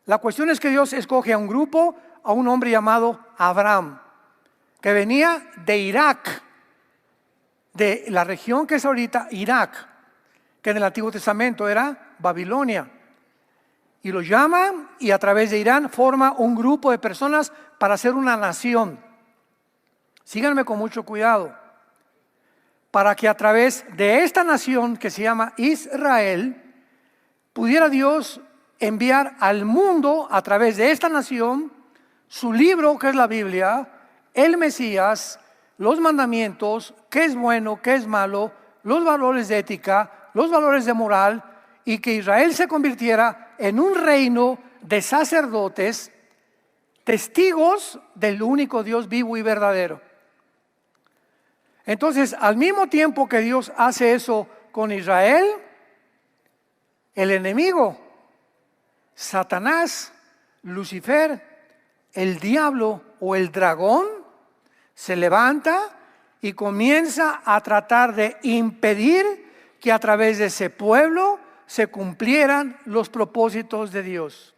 La cuestión es que Dios escoge a un grupo, a un hombre llamado Abraham, que venía de Irak, de la región que es ahorita Irak, que en el Antiguo Testamento era Babilonia. Y lo llama y a través de Irán forma un grupo de personas para hacer una nación. Síganme con mucho cuidado. Para que a través de esta nación que se llama Israel, pudiera Dios enviar al mundo a través de esta nación su libro que es la Biblia, el Mesías, los mandamientos, qué es bueno, qué es malo, los valores de ética, los valores de moral, y que Israel se convirtiera en un reino de sacerdotes, testigos del único Dios vivo y verdadero. Entonces, al mismo tiempo que Dios hace eso con Israel, el enemigo, Satanás, Lucifer, el diablo o el dragón, se levanta y comienza a tratar de impedir que a través de ese pueblo se cumplieran los propósitos de Dios.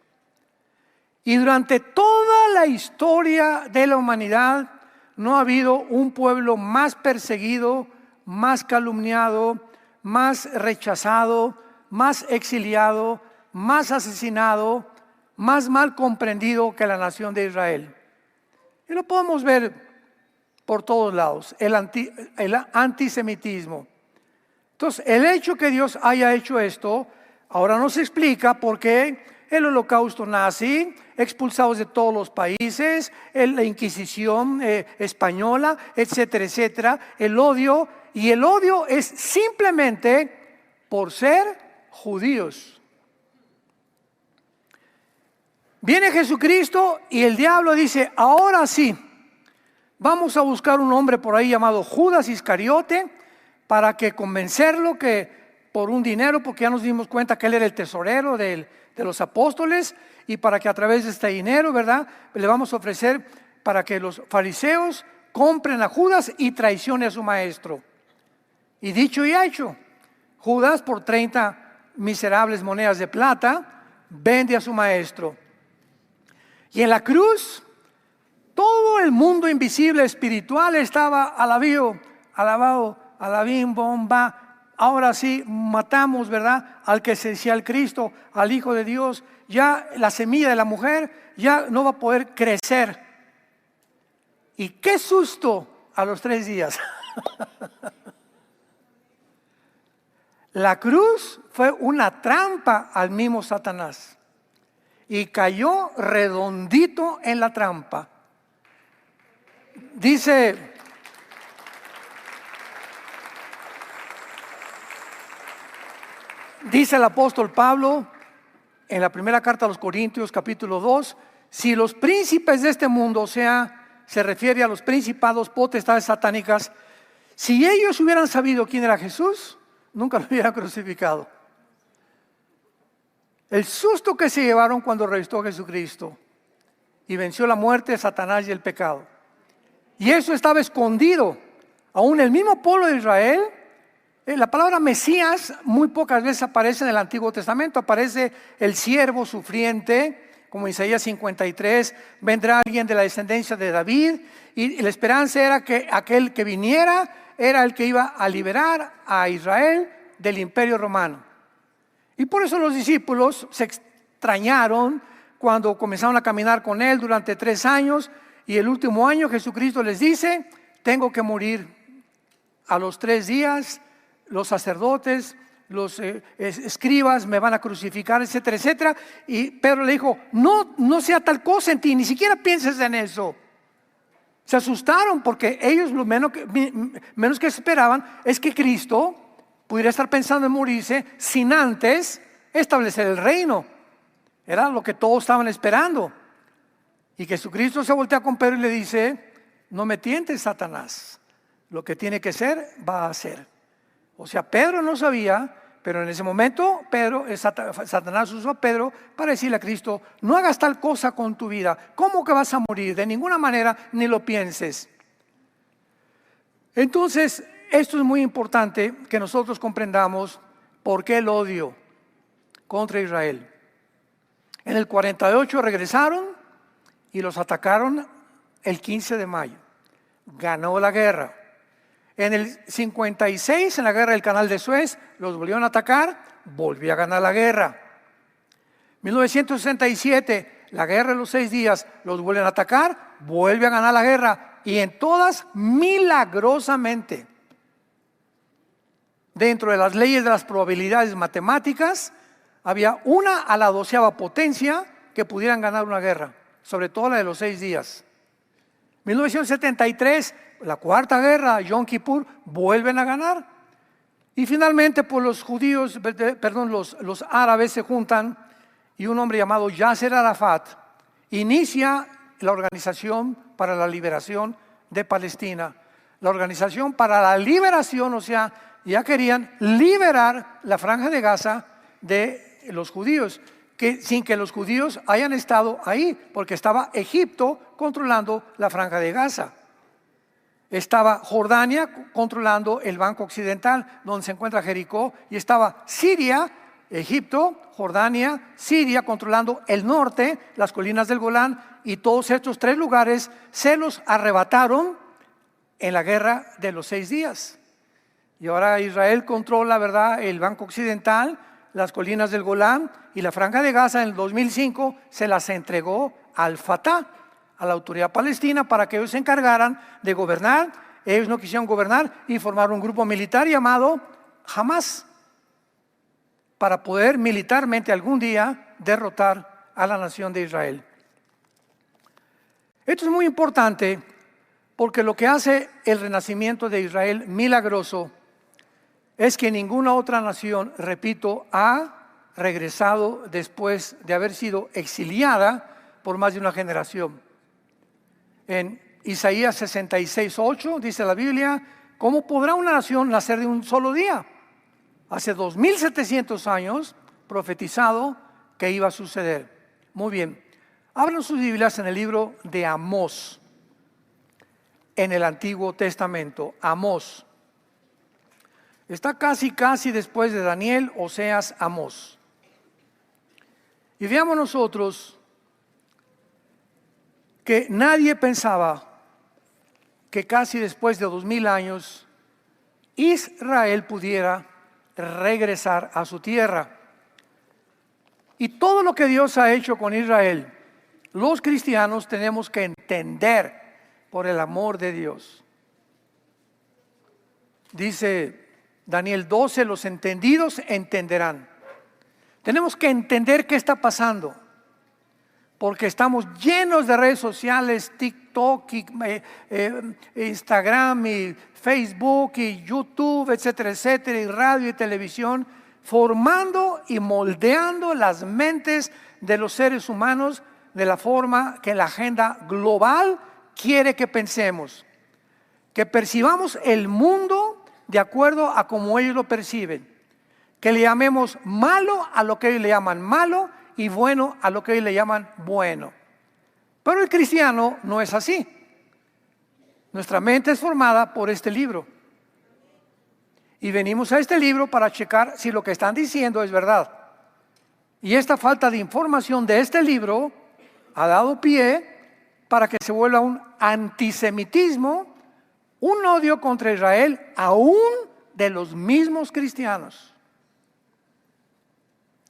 Y durante toda la historia de la humanidad no ha habido un pueblo más perseguido, más calumniado, más rechazado, más exiliado, más asesinado, más mal comprendido que la nación de Israel. Y lo podemos ver por todos lados, el antisemitismo. Entonces, el hecho que Dios haya hecho esto, ahora nos explica por qué el holocausto nazi, expulsados de todos los países, la Inquisición española, etcétera, etcétera, el odio. Y el odio es simplemente por ser judíos. Viene Jesucristo y el diablo dice: ahora sí, vamos a buscar un hombre por ahí llamado Judas Iscariote para que convencerlo que por un dinero, porque ya nos dimos cuenta que él era el tesorero de los apóstoles, y para que a través de este dinero, ¿verdad?, le vamos a ofrecer para que los fariseos compren a Judas y traicione a su maestro. Y dicho y hecho, Judas por 30 miserables monedas de plata vende a su maestro. Y en la cruz, todo el mundo invisible espiritual estaba alabado, alabim, bomba. Ahora sí, matamos, ¿verdad?, al que se decía el Cristo, al Hijo de Dios. Ya la semilla de la mujer ya no va a poder crecer. Y qué susto a los 3 días. La cruz fue una trampa al mismo Satanás. Y cayó redondito en la trampa. Dice el apóstol Pablo en la primera carta a los Corintios, capítulo 2, si los príncipes de este mundo, o sea, se refiere a los principados, potestades satánicas, si ellos hubieran sabido quién era Jesús, nunca lo hubieran crucificado. El susto que se llevaron cuando revistó a Jesucristo y venció la muerte, Satanás y el pecado. Y eso estaba escondido. Aún el mismo pueblo de Israel, la palabra Mesías muy pocas veces aparece en el Antiguo Testamento. Aparece el siervo sufriente, como Isaías 53, vendrá alguien de la descendencia de David, y la esperanza era que aquel que viniera era el que iba a liberar a Israel del imperio romano. Y por eso los discípulos se extrañaron cuando comenzaron a caminar con él durante 3 años, y el último año Jesucristo les dice: tengo que morir. A los 3 días los sacerdotes, los escribas me van a crucificar, etcétera, etcétera. Y Pedro le dijo: no sea tal cosa en ti, ni siquiera pienses en eso. Se asustaron porque ellos lo menos que esperaban es que Cristo pudiera estar pensando en morirse sin antes establecer el reino. Era lo que todos estaban esperando. Y Jesucristo se voltea con Pedro y le dice: no me tientes, Satanás, lo que tiene que ser va a ser. O sea, Pedro no sabía, pero en ese momento Satanás usó a Pedro para decirle a Cristo: no hagas tal cosa con tu vida. ¿Cómo que vas a morir? De ninguna manera, ni lo pienses. Entonces, esto es muy importante que nosotros comprendamos por qué el odio contra Israel. En el 48 regresaron y los atacaron el 15 de mayo. Ganó la guerra. En el 56, en la guerra del Canal de Suez, los volvieron a atacar, volvió a ganar la guerra. 1967, la guerra de los 6 días, los vuelven a atacar, vuelve a ganar la guerra. Y en todas, milagrosamente, dentro de las leyes de las probabilidades matemáticas, había 1 a la 12ª potencia que pudieran ganar una guerra, sobre todo la de los 6 días. 1973, la 4ª guerra, Yom Kippur, vuelven a ganar. Y finalmente, pues los árabes se juntan y un hombre llamado Yasser Arafat inicia la Organización para la Liberación de Palestina. La Organización para la Liberación, o sea, ya querían liberar la Franja de Gaza de los judíos, sin que los judíos hayan estado ahí, porque estaba Egipto controlando la Franja de Gaza. Estaba Jordania controlando el Banco Occidental, donde se encuentra Jericó, y estaba Siria, Egipto, Jordania, Siria controlando el norte, las colinas del Golán, y todos estos 3 lugares se los arrebataron en la guerra de los 6 días. Y ahora Israel controla, ¿verdad?, el Banco Occidental, las colinas del Golán y la Franja de Gaza. En el 2005 se las entregó al Fatah, a la autoridad palestina, para que ellos se encargaran de gobernar. Ellos no quisieron gobernar y formaron un grupo militar llamado Hamas, para poder militarmente algún día derrotar a la nación de Israel. Esto es muy importante porque lo que hace el renacimiento de Israel milagroso es que ninguna otra nación, repito, ha regresado después de haber sido exiliada por más de una generación. En Isaías 66:8 dice la Biblia: ¿cómo podrá una nación nacer de un solo día? Hace 2700 años profetizado que iba a suceder. Muy bien, abran sus Biblias en el libro de Amós, en el Antiguo Testamento. Amós está casi después de Daniel, Oseas, Amós. Y veamos nosotros que nadie pensaba que casi después de 2000 años Israel pudiera regresar a su tierra. Y todo lo que Dios ha hecho con Israel, los cristianos tenemos que entender por el amor de Dios. Dice Daniel 12, los entendidos entenderán. Tenemos que entender qué está pasando, porque estamos llenos de redes sociales, TikTok, Instagram, y Facebook, y YouTube, etcétera, etcétera, y radio y televisión, formando y moldeando las mentes de los seres humanos de la forma que la agenda global quiere que pensemos, que percibamos el mundo de acuerdo a como ellos lo perciben, que le llamemos malo a lo que ellos le llaman malo y bueno a lo que ellos le llaman bueno. Pero el cristiano no es así. Nuestra mente es formada por este libro. Y venimos a este libro para checar si lo que están diciendo es verdad. Y esta falta de información de este libro ha dado pie para que se vuelva un antisemitismo, un odio contra Israel, aún de los mismos cristianos,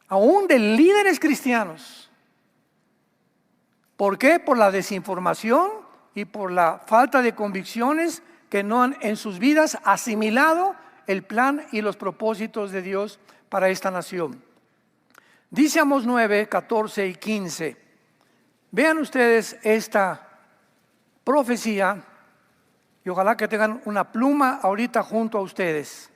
aún de líderes cristianos. ¿Por qué? Por la desinformación y por la falta de convicciones que no han en sus vidas asimilado el plan y los propósitos de Dios para esta nación. Dice Amós 9, 14 y 15. Vean ustedes esta profecía y ojalá que tengan una pluma ahorita junto a ustedes.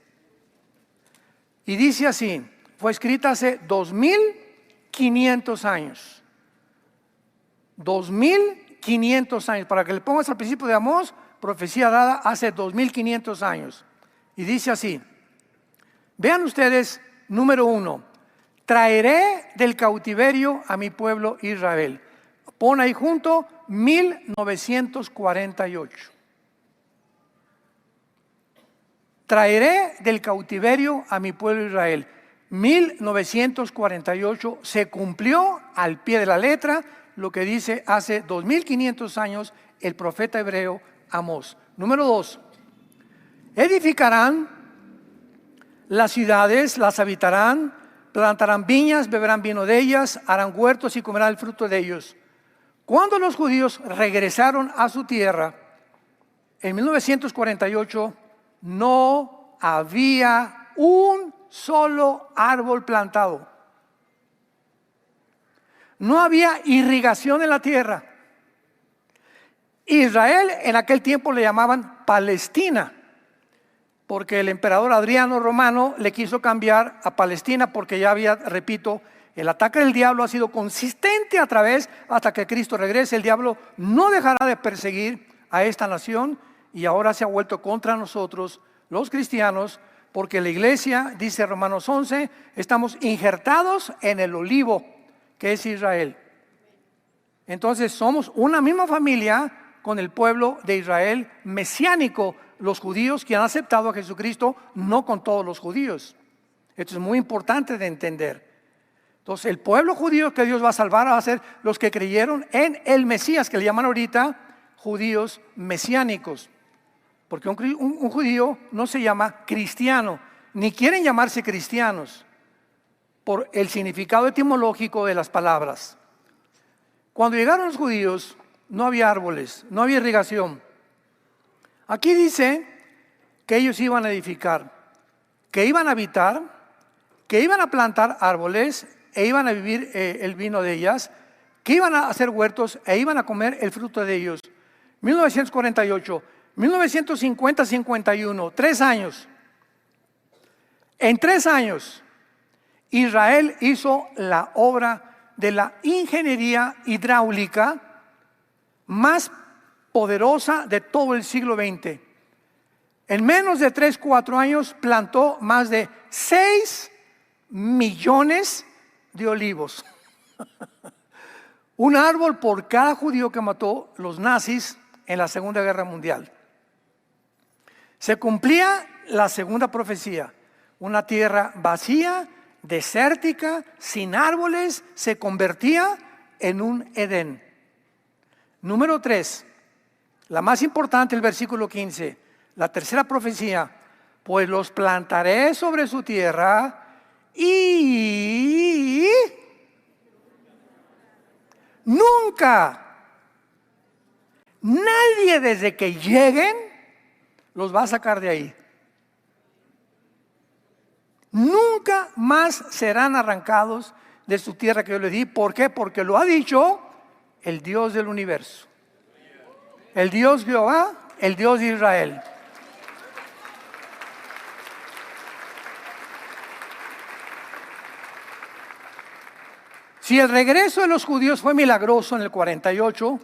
Y dice así, fue escrita hace 2500 años. 2500 años, para que le pongas al principio de Amós, profecía dada hace 2500 años. Y dice así, vean ustedes, número 1, traeré del cautiverio a mi pueblo Israel. Pon ahí junto 1948. Traeré del cautiverio a mi pueblo Israel. 1948 se cumplió al pie de la letra lo que dice hace 2500 años el profeta hebreo Amós. Número 2, edificarán las ciudades, las habitarán, plantarán viñas, beberán vino de ellas, harán huertos y comerán el fruto de ellos. Cuando los judíos regresaron a su tierra, en 1948, no había un solo árbol plantado. No había irrigación en la tierra. Israel en aquel tiempo le llamaban Palestina, porque el emperador Adriano Romano le quiso cambiar a Palestina porque ya había, repito, el ataque del diablo ha sido consistente a través hasta que Cristo regrese. El diablo no dejará de perseguir a esta nación y ahora se ha vuelto contra nosotros, los cristianos, porque la iglesia, dice Romanos 11, estamos injertados en el olivo, que es Israel. Entonces somos una misma familia con el pueblo de Israel mesiánico, los judíos que han aceptado a Jesucristo, no con todos los judíos. Esto es muy importante de entender. Entonces el pueblo judío que Dios va a salvar va a ser los que creyeron en el Mesías, que le llaman ahorita judíos mesiánicos. Porque un judío no se llama cristiano, ni quieren llamarse cristianos por el significado etimológico de las palabras. Cuando llegaron los judíos no había árboles, no había irrigación. Aquí dice que ellos iban a edificar, que iban a habitar, que iban a plantar árboles e iban a vivir el vino de ellas, que iban a hacer huertos e iban a comer el fruto de ellos. 1948, 1950-51, 3 años. En 3 años, Israel hizo la obra de la ingeniería hidráulica más poderosa de todo el siglo XX. En menos de 3-4 años plantó más de 6 millones de olivos. Un árbol por cada judío que mató los nazis en la Segunda Guerra Mundial. Se cumplía la segunda profecía. Una tierra vacía, desértica, sin árboles, se convertía en un Edén. Número 3, la más importante, el versículo 15, la tercera profecía: pues los plantaré sobre su tierra y nunca, nadie desde que lleguen los va a sacar de ahí. Nunca más serán arrancados de su tierra que yo les di. ¿Por qué? Porque lo ha dicho el Dios del universo, el Dios Jehová, el Dios de Israel. Si el regreso de los judíos fue milagroso en el 48,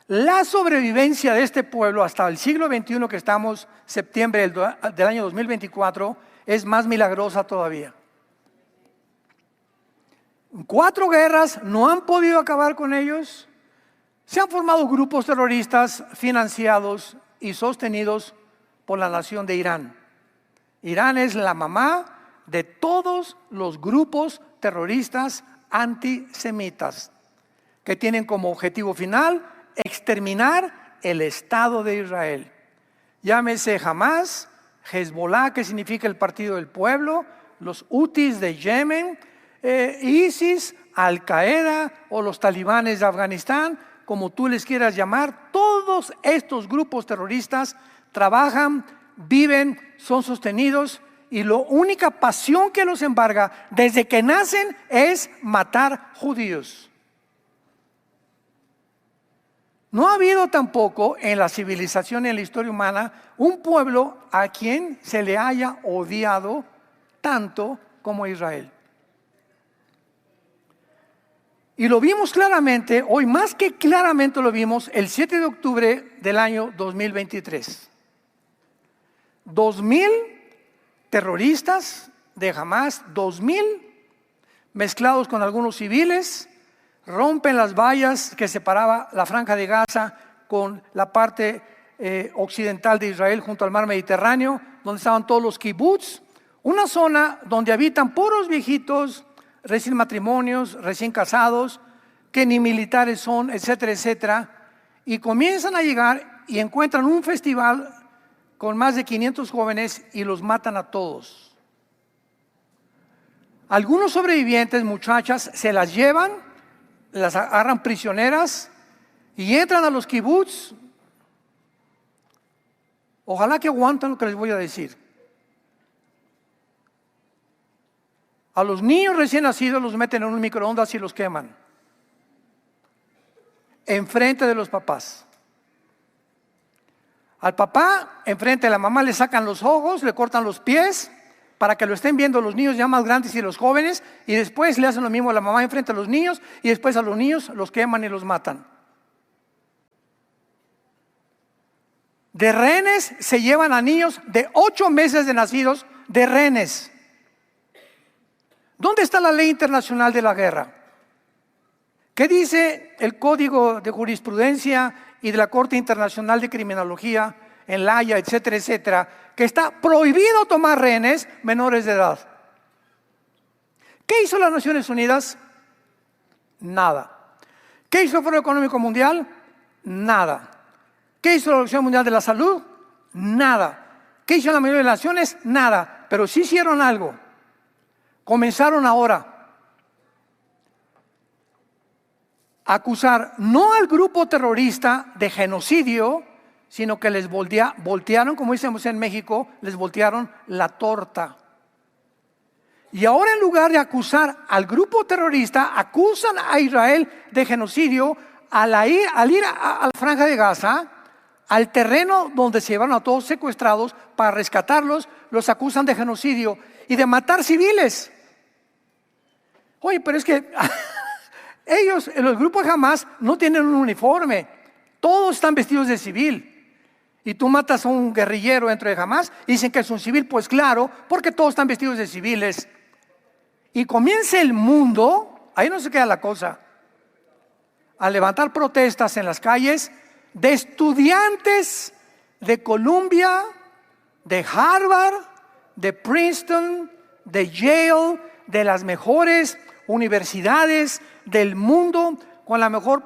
la sobrevivencia de este pueblo hasta el siglo XXI, que estamos, septiembre del año 2024, es más milagrosa todavía. 4 guerras no han podido acabar con ellos. Se han formado grupos terroristas financiados y sostenidos por la nación de Irán. Irán es la mamá de todos los grupos terroristas antisemitas que tienen como objetivo final exterminar el Estado de Israel. Llámese Hamas, Hezbollah, que significa el Partido del Pueblo, los Hutis de Yemen, ISIS, Al-Qaeda o los talibanes de Afganistán, como tú les quieras llamar. Todos estos grupos terroristas trabajan, viven, son sostenidos, y la única pasión que los embarga desde que nacen es matar judíos. No ha habido tampoco en la civilización y en la historia humana un pueblo a quien se le haya odiado tanto como Israel. Y lo vimos claramente, hoy más que claramente lo vimos, el 7 de octubre del año 2023. 2,000 terroristas de Hamas, 2,000 mezclados con algunos civiles, rompen las vallas que separaba la franja de Gaza con la parte occidental de Israel junto al mar Mediterráneo, donde estaban todos los kibbutz, una zona donde habitan puros viejitos, recién matrimonios, recién casados, que ni militares son, etcétera, etcétera, y comienzan a llegar y encuentran un festival con más de 500 jóvenes y los matan a todos. Algunos sobrevivientes, muchachas, se las llevan, las agarran prisioneras y entran a los kibbutz. Ojalá que aguanten lo que les voy a decir. A los niños recién nacidos los meten en un microondas y los queman enfrente de los papás. Al papá, enfrente de la mamá, le sacan los ojos, le cortan los pies para que lo estén viendo los niños ya más grandes y los jóvenes, y después le hacen lo mismo a la mamá enfrente a los niños, y después a los niños los queman y los matan. De rehenes se llevan a niños de 8 meses de nacidos, de rehenes. ¿Dónde está la ley internacional de la guerra? ¿Qué dice el Código de Jurisprudencia y de la Corte Internacional de Criminología en La Haya, etcétera, etcétera? Que está prohibido tomar rehenes menores de edad. ¿Qué hizo las Naciones Unidas? Nada. ¿Qué hizo el Foro Económico Mundial? Nada. ¿Qué hizo la Organización Mundial de la Salud? Nada. ¿Qué hizo la mayoría de las naciones? Nada. Pero sí hicieron algo. Comenzaron ahora a acusar no al grupo terrorista de genocidio, sino que les voltearon, como decimos en México, les voltearon la torta. Y ahora en lugar de acusar al grupo terrorista, acusan a Israel de genocidio al ir a la Franja de Gaza, al terreno donde se llevaron a todos secuestrados para rescatarlos, los acusan de genocidio y de matar civiles. Oye, pero es que ellos, los grupos de Hamás, no tienen un uniforme, todos están vestidos de civil. Y tú matas a un guerrillero dentro de Hamás y dicen que es un civil, pues claro, porque todos están vestidos de civiles. Y comienza el mundo, ahí no se queda la cosa, a levantar protestas en las calles de estudiantes de Columbia, de Harvard, de Princeton, de Yale, de las mejores universidades del mundo, con la mejor,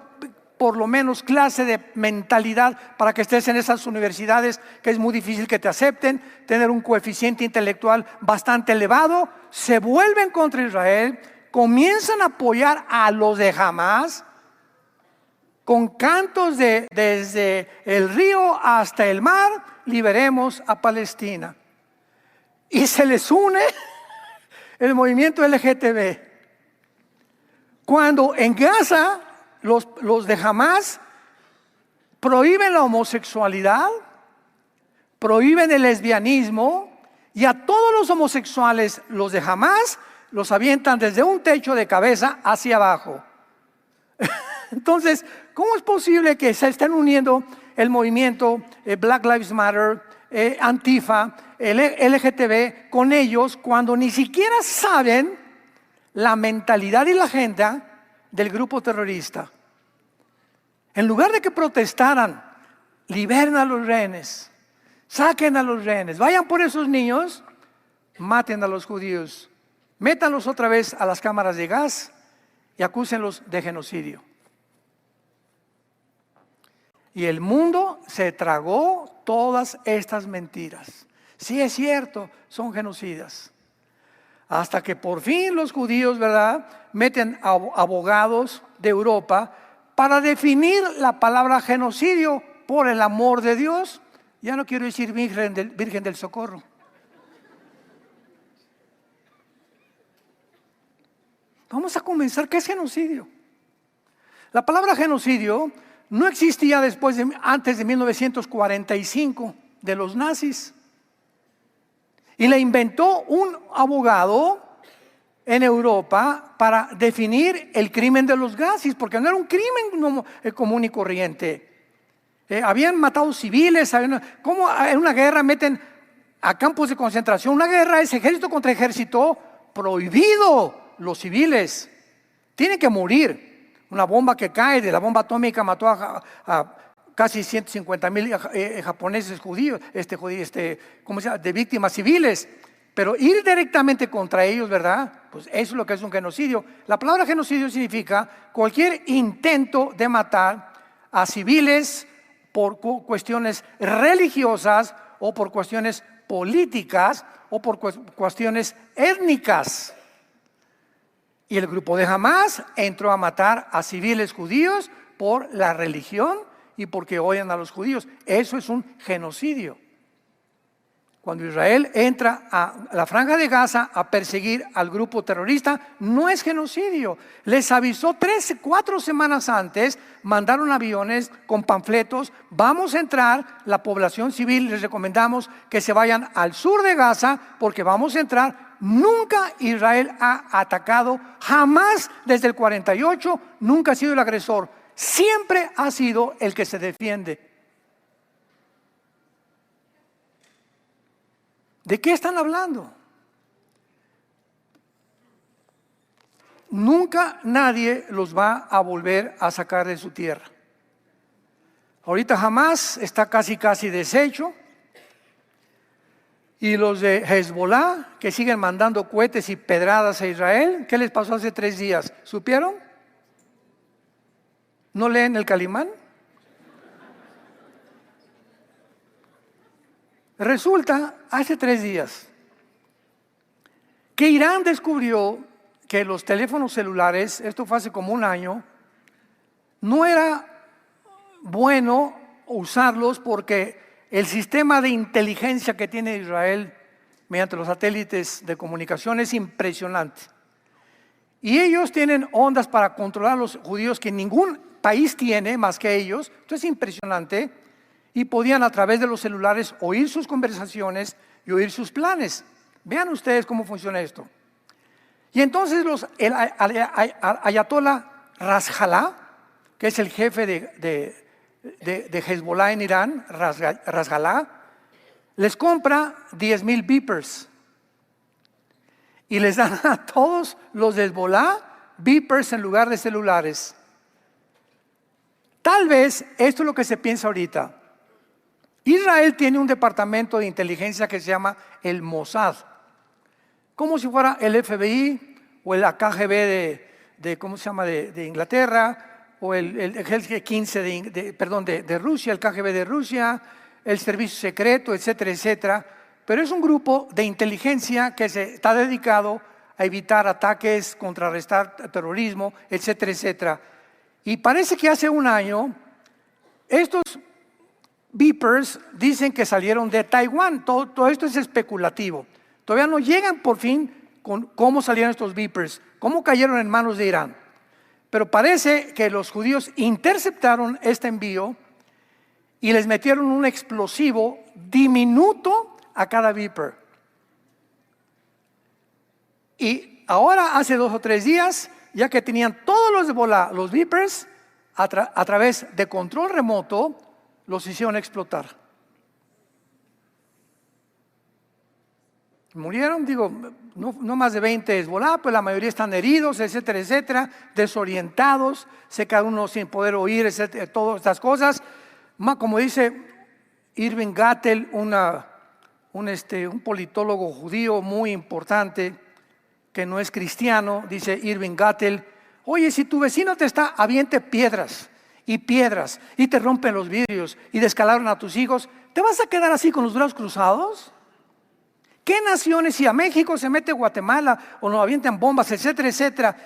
por lo menos, clase de mentalidad para que estés en esas universidades, que es muy difícil que te acepten, tener un coeficiente intelectual bastante elevado, se vuelven contra Israel, comienzan a apoyar a los de Hamás, con cantos de desde el río hasta el mar, liberemos a Palestina. Y se les une el movimiento LGTB. Cuando en Gaza los de Hamás prohíben la homosexualidad, prohíben el lesbianismo, y a todos los homosexuales, los de Hamás, los avientan desde un techo de cabeza hacia abajo. Entonces, ¿cómo es posible que se estén uniendo el movimiento Black Lives Matter, Antifa, el LGTB con ellos cuando ni siquiera saben la mentalidad y la agenda del grupo terrorista? En lugar de que protestaran, liberen a los rehenes, saquen a los rehenes, vayan por esos niños, maten a los judíos, métanlos otra vez a las cámaras de gas y acúsenlos de genocidio. Y el mundo se tragó todas estas mentiras. Sí, es cierto, son genocidas. Hasta que por fin los judíos, ¿verdad?, meten a abogados de Europa para definir la palabra genocidio por el amor de Dios. Ya no quiero decir Virgen del Socorro. Vamos a comenzar. ¿Qué es genocidio? La palabra genocidio no existía antes de 1945 de los nazis. Y la inventó un abogado en Europa para definir el crimen de los nazis, porque no era un crimen común y corriente. Habían matado civiles, ¿cómo en una guerra meten a campos de concentración? Una guerra es ejército contra ejército, prohibido los civiles. Tienen que morir. Una bomba que cae, de la bomba atómica mató a casi 150,000 japoneses judíos, ¿cómo se llama?, de víctimas civiles. Pero ir directamente contra ellos, ¿verdad?, pues eso es lo que es un genocidio. La palabra genocidio significa cualquier intento de matar a civiles por cuestiones religiosas o por cuestiones políticas o por cuestiones étnicas. Y el grupo de Hamás entró a matar a civiles judíos por la religión y porque odian a los judíos. Eso es un genocidio. Cuando Israel entra a la Franja de Gaza a perseguir al grupo terrorista, no es genocidio. Les avisó 4 semanas antes, mandaron aviones con panfletos: vamos a entrar, la población civil les recomendamos que se vayan al sur de Gaza porque vamos a entrar. Nunca Israel ha atacado, jamás desde el 48, nunca ha sido el agresor, siempre ha sido el que se defiende. ¿De qué están hablando? Nunca nadie los va a volver a sacar de su tierra. Ahorita Hamás está casi deshecho. Y los de Hezbollah, que siguen mandando cohetes y pedradas a Israel, ¿qué les pasó hace 3 días? ¿Supieron? ¿No leen el Calimán? Resulta, hace 3 días, que Irán descubrió que los teléfonos celulares, esto fue hace como 1 año, no era bueno usarlos porque el sistema de inteligencia que tiene Israel mediante los satélites de comunicación. Es impresionante. Y ellos tienen ondas para controlar a los judíos que ningún país tiene más que ellos. Esto es impresionante. Y podían a través de los celulares oír sus conversaciones y oír sus planes. Vean ustedes cómo funciona esto. Y entonces el ayatollah Nasrallah, que es el jefe de Hezbollah en Irán, Nasrallah, les compra 10,000 beepers y les dan a todos los de Hezbollah beepers en lugar de celulares. Tal vez esto es lo que se piensa ahorita. Israel tiene un departamento de inteligencia que se llama el Mossad, como si fuera el FBI o el KGB ¿cómo se llama? De Inglaterra, o el ejército 15 de Rusia, el KGB de Rusia, el servicio secreto, etcétera, etcétera. Pero es un grupo de inteligencia que se está dedicado a evitar ataques, contrarrestar terrorismo, etcétera, etcétera. Y parece que hace un año estos beepers dicen que salieron de Taiwán. Todo esto es especulativo. Todavía no llegan por fin con cómo salieron estos beepers, cómo cayeron en manos de Irán. Pero parece que los judíos interceptaron este envío y les metieron un explosivo diminuto a cada beeper. Y ahora, hace 2 o 3 días, ya que tenían todos los beepers, a través de control remoto, los hicieron explotar. Murieron, no más de 20 Hezbollah, pues la mayoría están heridos, etcétera, etcétera, desorientados, se queda uno sin poder oír, etcétera, todas estas cosas. Como dice Irving Gattel, un politólogo judío muy importante, que no es cristiano, dice Irving Gattel: oye, si tu vecino te está, aviente piedras, y te rompen los vidrios, y descalabran a tus hijos, ¿te vas a quedar así con los brazos cruzados? ¿Qué naciones, si a México se mete Guatemala o nos avientan bombas, etcétera, etcétera?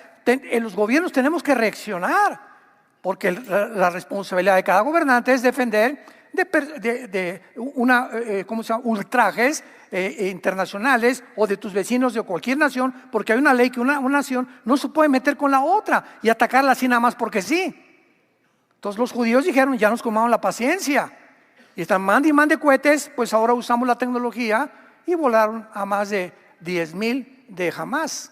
Los gobiernos tenemos que reaccionar, porque la responsabilidad de cada gobernante es defender ultrajes internacionales o de tus vecinos de cualquier nación, porque hay una ley que una nación no se puede meter con la otra y atacarla así nada más porque sí. Entonces los judíos dijeron: ya nos comamos la paciencia, y están mande cohetes, pues ahora usamos la tecnología, y volaron a más de 10,000 de Hamas.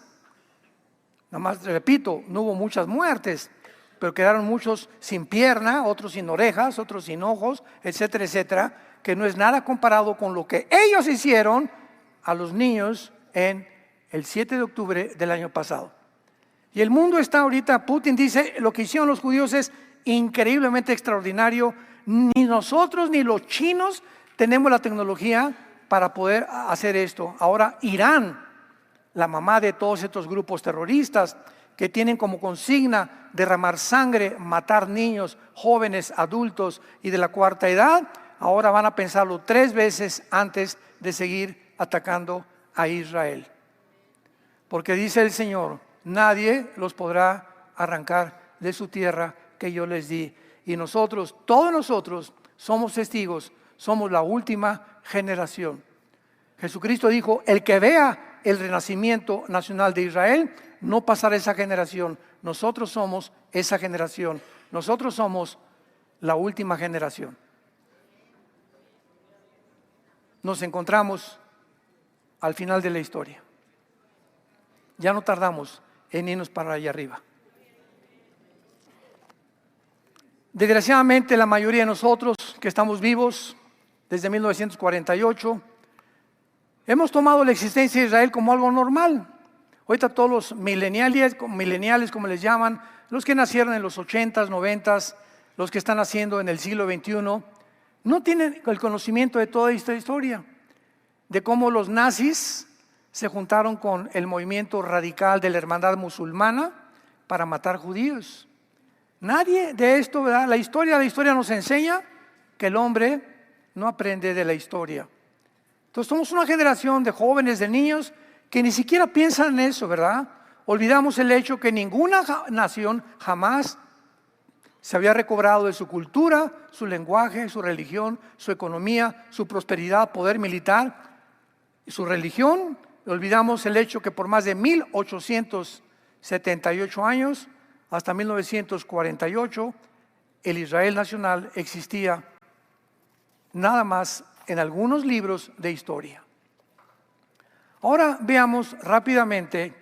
Nada más, repito, no hubo muchas muertes, pero quedaron muchos sin pierna, otros sin orejas, otros sin ojos, etcétera, etcétera, que no es nada comparado con lo que ellos hicieron a los niños en el 7 de octubre del año pasado. Y el mundo está ahorita, Putin dice, lo que hicieron los judíos es increíblemente extraordinario. Ni nosotros ni los chinos tenemos la tecnología para poder hacer esto. Ahora Irán, la mamá de todos estos grupos terroristas que tienen como consigna derramar sangre, matar niños, jóvenes, adultos y de la cuarta edad, ahora van a pensarlo 3 veces antes de seguir atacando a Israel. Porque dice el Señor: nadie los podrá arrancar de su tierra que yo les di. Y nosotros, todos nosotros, somos testigos, somos la última generación. Jesucristo dijo: el que vea el renacimiento nacional de Israel no pasará esa generación. Nosotros somos esa generación. Nosotros somos la última generación. Nos encontramos al final de la historia. Ya no tardamos en irnos para allá arriba. Desgraciadamente, la mayoría de nosotros que estamos vivos desde 1948 hemos tomado la existencia de Israel como algo normal. Ahorita todos los millennials, como les llaman, los que nacieron en los 80s, 90s, los que están naciendo en el siglo XXI, no tienen el conocimiento de toda esta historia, de cómo los nazis se juntaron con el movimiento radical de la hermandad musulmana para matar judíos. Nadie de esto, ¿verdad? La historia nos enseña que el hombre no aprende de la historia. Entonces somos una generación de jóvenes, de niños, que ni siquiera piensan en eso, ¿verdad? Olvidamos el hecho que ninguna nación jamás se había recobrado de su cultura, su lenguaje, su religión, su economía, su prosperidad, poder militar. su religión, olvidamos el hecho que por más de 1878 años, hasta 1948, el Israel nacional existía nada más en algunos libros de historia. Ahora veamos rápidamente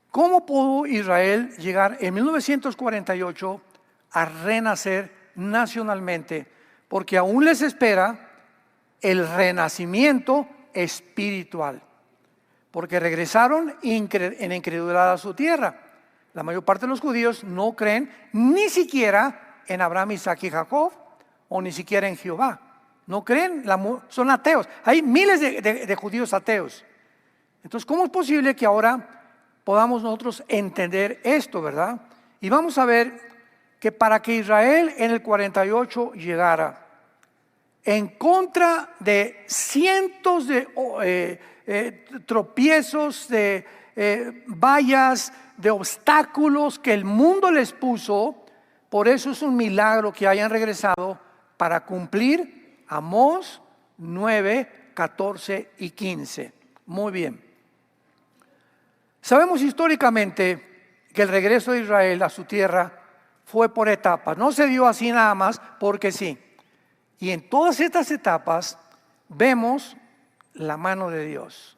cómo pudo Israel llegar en 1948 a renacer nacionalmente, porque aún les espera el renacimiento espiritual, porque regresaron en incredulidad a su tierra. La mayor parte de los judíos no creen ni siquiera en Abraham, Isaac y Jacob, o ni siquiera en Jehová. No creen, son ateos. Hay miles de judíos ateos. Entonces, ¿cómo es posible que ahora podamos nosotros entender esto, verdad? Y vamos a ver que para que Israel en el 48 llegara en contra de cientos de tropiezos, de vallas, de obstáculos que el mundo les puso, por eso es un milagro que hayan regresado para cumplir Amós 9, 14 y 15. Muy bien. Sabemos históricamente que el regreso de Israel a su tierra fue por etapas. No se dio así nada más porque sí. Y en todas estas etapas vemos la mano de Dios.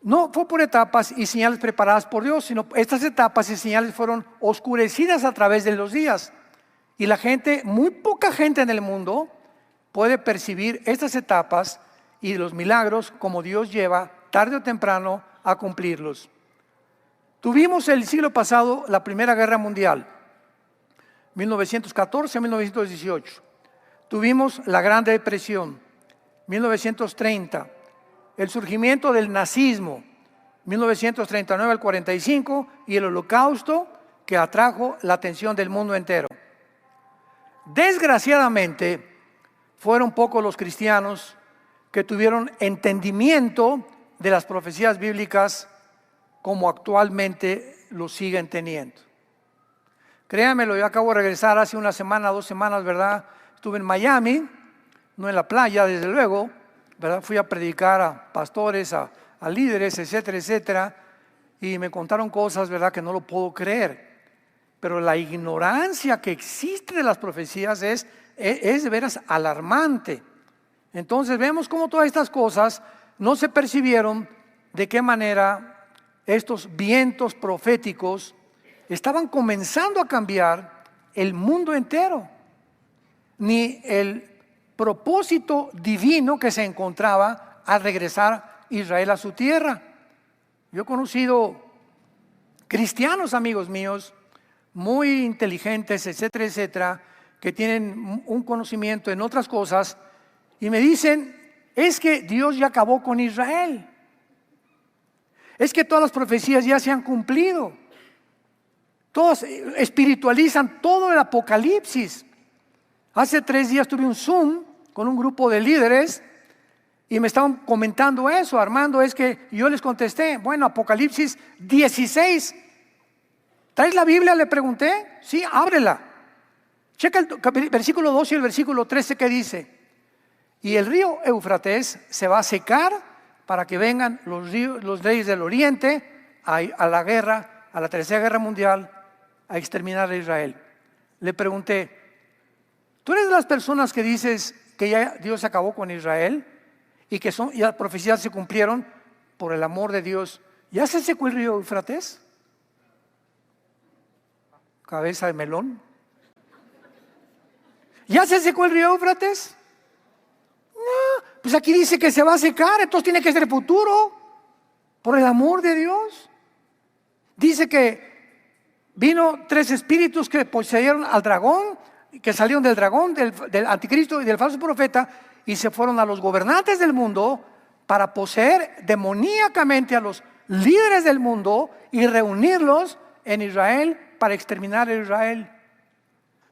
No fue por etapas y señales preparadas por Dios, sino estas etapas y señales fueron oscurecidas a través de los días. Y la gente, muy poca gente en el mundo puede percibir estas etapas y los milagros como Dios lleva tarde o temprano a cumplirlos. Tuvimos el siglo pasado la Primera Guerra Mundial, 1914 a 1918. Tuvimos la Gran Depresión, 1930. El surgimiento del nazismo, 1939 al 45, y el Holocausto, que atrajo la atención del mundo entero. Desgraciadamente, fueron pocos los cristianos que tuvieron entendimiento de las profecías bíblicas como actualmente lo siguen teniendo. Créanmelo, yo acabo de regresar hace una semana, 2 semanas, ¿verdad? Estuve en Miami, no en la playa, desde luego, ¿verdad? Fui a predicar a pastores, a líderes, etcétera, etcétera, y me contaron cosas, ¿verdad?, que no lo puedo creer. Pero la ignorancia que existe de las profecías es de veras alarmante. Entonces vemos cómo todas estas cosas no se percibieron, de qué manera estos vientos proféticos estaban comenzando a cambiar el mundo entero, ni el propósito divino que se encontraba al regresar Israel a su tierra. Yo he conocido cristianos, amigos míos, muy inteligentes, etcétera, etcétera, que tienen un conocimiento en otras cosas y me dicen, es que Dios ya acabó con Israel, es que todas las profecías ya se han cumplido, todos espiritualizan todo el Apocalipsis. Hace 3 días tuve un Zoom con un grupo de líderes y me estaban comentando eso. Armando, es que yo les contesté, bueno, Apocalipsis 16, ¿traes la Biblia?, le pregunté. Sí, ábrela. Checa el versículo 12 y el versículo 13 que dice: y el río Éufrates se va a secar para que vengan los reyes del oriente a la guerra, a la tercera guerra mundial, a exterminar a Israel. Le pregunté, ¿tú eres de las personas que dices que ya Dios acabó con Israel y que ya las profecías se cumplieron por el amor de Dios? ¿Ya se secó el río Éufrates? Cabeza de melón. ¿Ya se secó el río Éufrates? No, pues aquí dice que se va a secar, entonces tiene que ser futuro, por el amor de Dios. Dice que vino 3 espíritus que poseyeron al dragón, que salieron del dragón, del anticristo y del falso profeta, y se fueron a los gobernantes del mundo para poseer demoníacamente a los líderes del mundo y reunirlos en Israel para exterminar a Israel,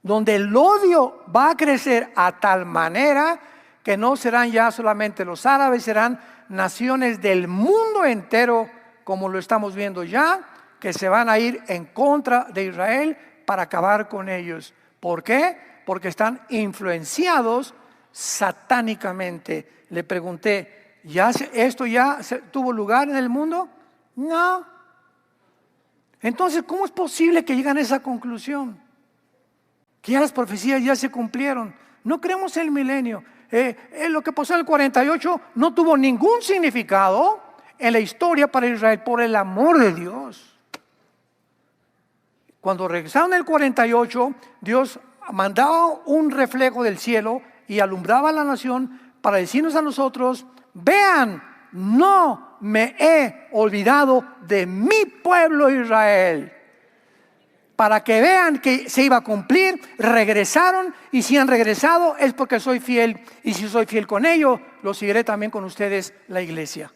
donde el odio va a crecer a tal manera que no serán ya solamente los árabes, serán naciones del mundo entero, como lo estamos viendo ya, que se van a ir en contra de Israel para acabar con ellos. ¿Por qué? Porque están influenciados satánicamente. Le pregunté, ¿esto ya tuvo lugar en el mundo? No. Entonces, ¿cómo es posible que lleguen a esa conclusión? Que ya las profecías ya se cumplieron. No creemos en el milenio. Lo que pasó en el 48 no tuvo ningún significado en la historia para Israel por el amor de Dios. Cuando regresaron en el 48, Dios mandaba un reflejo del cielo y alumbraba a la nación para decirnos a nosotros: vean, no me he olvidado de mi pueblo Israel. Para que vean que se iba a cumplir, regresaron, y si han regresado es porque soy fiel, y si soy fiel con ellos, lo seguiré también con ustedes, la iglesia.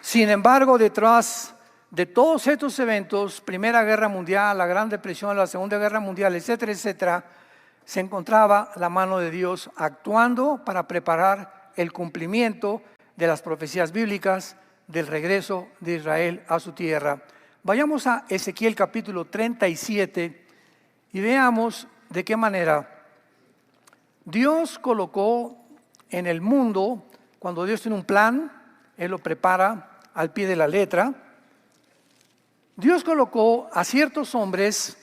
Sin embargo, detrás de todos estos eventos, Primera Guerra Mundial, la Gran Depresión, la Segunda Guerra Mundial, etcétera, etcétera, se encontraba la mano de Dios actuando para preparar el cumplimiento de las profecías bíblicas del regreso de Israel a su tierra. Vayamos a Ezequiel capítulo 37 y veamos de qué manera Dios colocó en el mundo, cuando Dios tiene un plan, Él lo prepara al pie de la letra. Dios colocó a ciertos hombres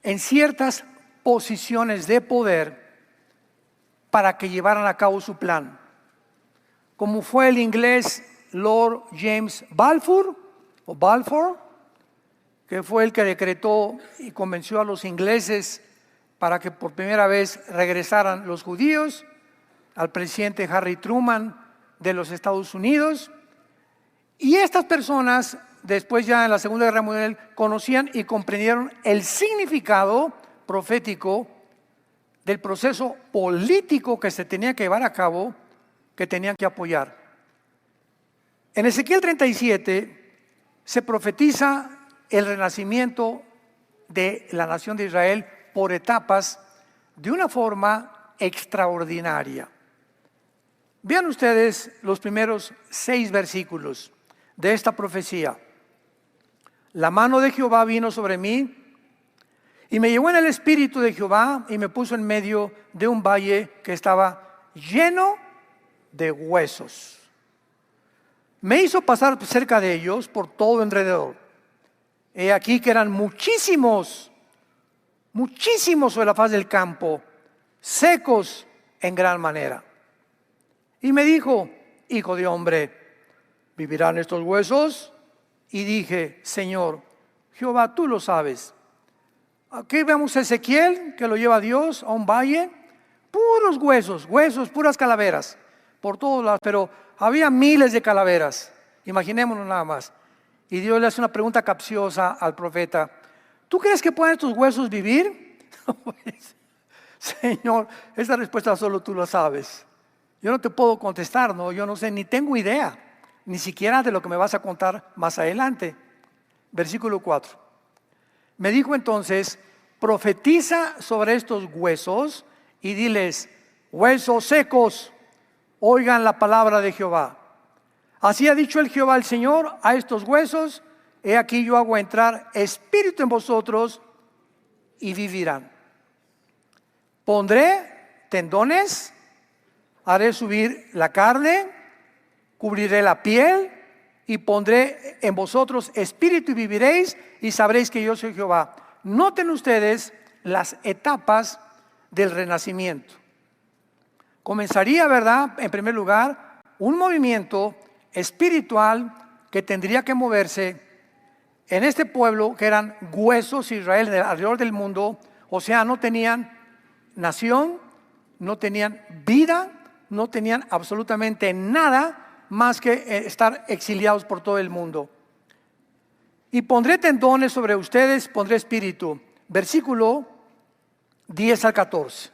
en ciertas posiciones de poder para que llevaran a cabo su plan, como fue el inglés Lord James Balfour, que fue el que decretó y convenció a los ingleses para que por primera vez regresaran los judíos, al presidente Harry Truman de los Estados Unidos. Y estas personas, después ya en la Segunda Guerra Mundial, conocían y comprendieron el significado profético del proceso político que se tenía que llevar a cabo, que tenían que apoyar. En Ezequiel 37 se profetiza el renacimiento de la nación de Israel por etapas de una forma extraordinaria. Vean ustedes los primeros 6 versículos de esta profecía. La mano de Jehová vino sobre mí y me llevó en el espíritu de Jehová y me puso en medio de un valle que estaba lleno de huesos. Me hizo pasar cerca de ellos por todo alrededor. He aquí que eran muchísimos sobre la faz del campo, secos en gran manera. Y me dijo: hijo de hombre, ¿vivirán estos huesos? Y dije: Señor Jehová, tú lo sabes. Aquí vemos a Ezequiel que lo lleva a Dios a un valle, puros huesos, puras calaveras por todos lados, pero había miles de calaveras, imaginémonos nada más. Y Dios le hace una pregunta capciosa al profeta: ¿tú crees que pueden estos huesos vivir? Señor, esa respuesta solo tú la sabes. Yo no te puedo contestar, no, yo no sé, ni tengo idea, ni siquiera de lo que me vas a contar más adelante. Versículo 4. Me dijo entonces: profetiza sobre estos huesos y diles: huesos secos, oigan la palabra de Jehová. Así ha dicho el Jehová el Señor a estos huesos: he aquí yo hago entrar espíritu en vosotros y vivirán. Pondré tendones, haré subir la carne, cubriré la piel y pondré en vosotros espíritu y viviréis y sabréis que yo soy Jehová. Noten ustedes las etapas del renacimiento. Comenzaría, ¿verdad?, en primer lugar, un movimiento espiritual que tendría que moverse en este pueblo que eran huesos Israel alrededor del mundo. O sea, no tenían nación, no tenían vida, no tenían absolutamente nada más que estar exiliados por todo el mundo. Y pondré tendones sobre ustedes, pondré espíritu. Versículo 10 al 14.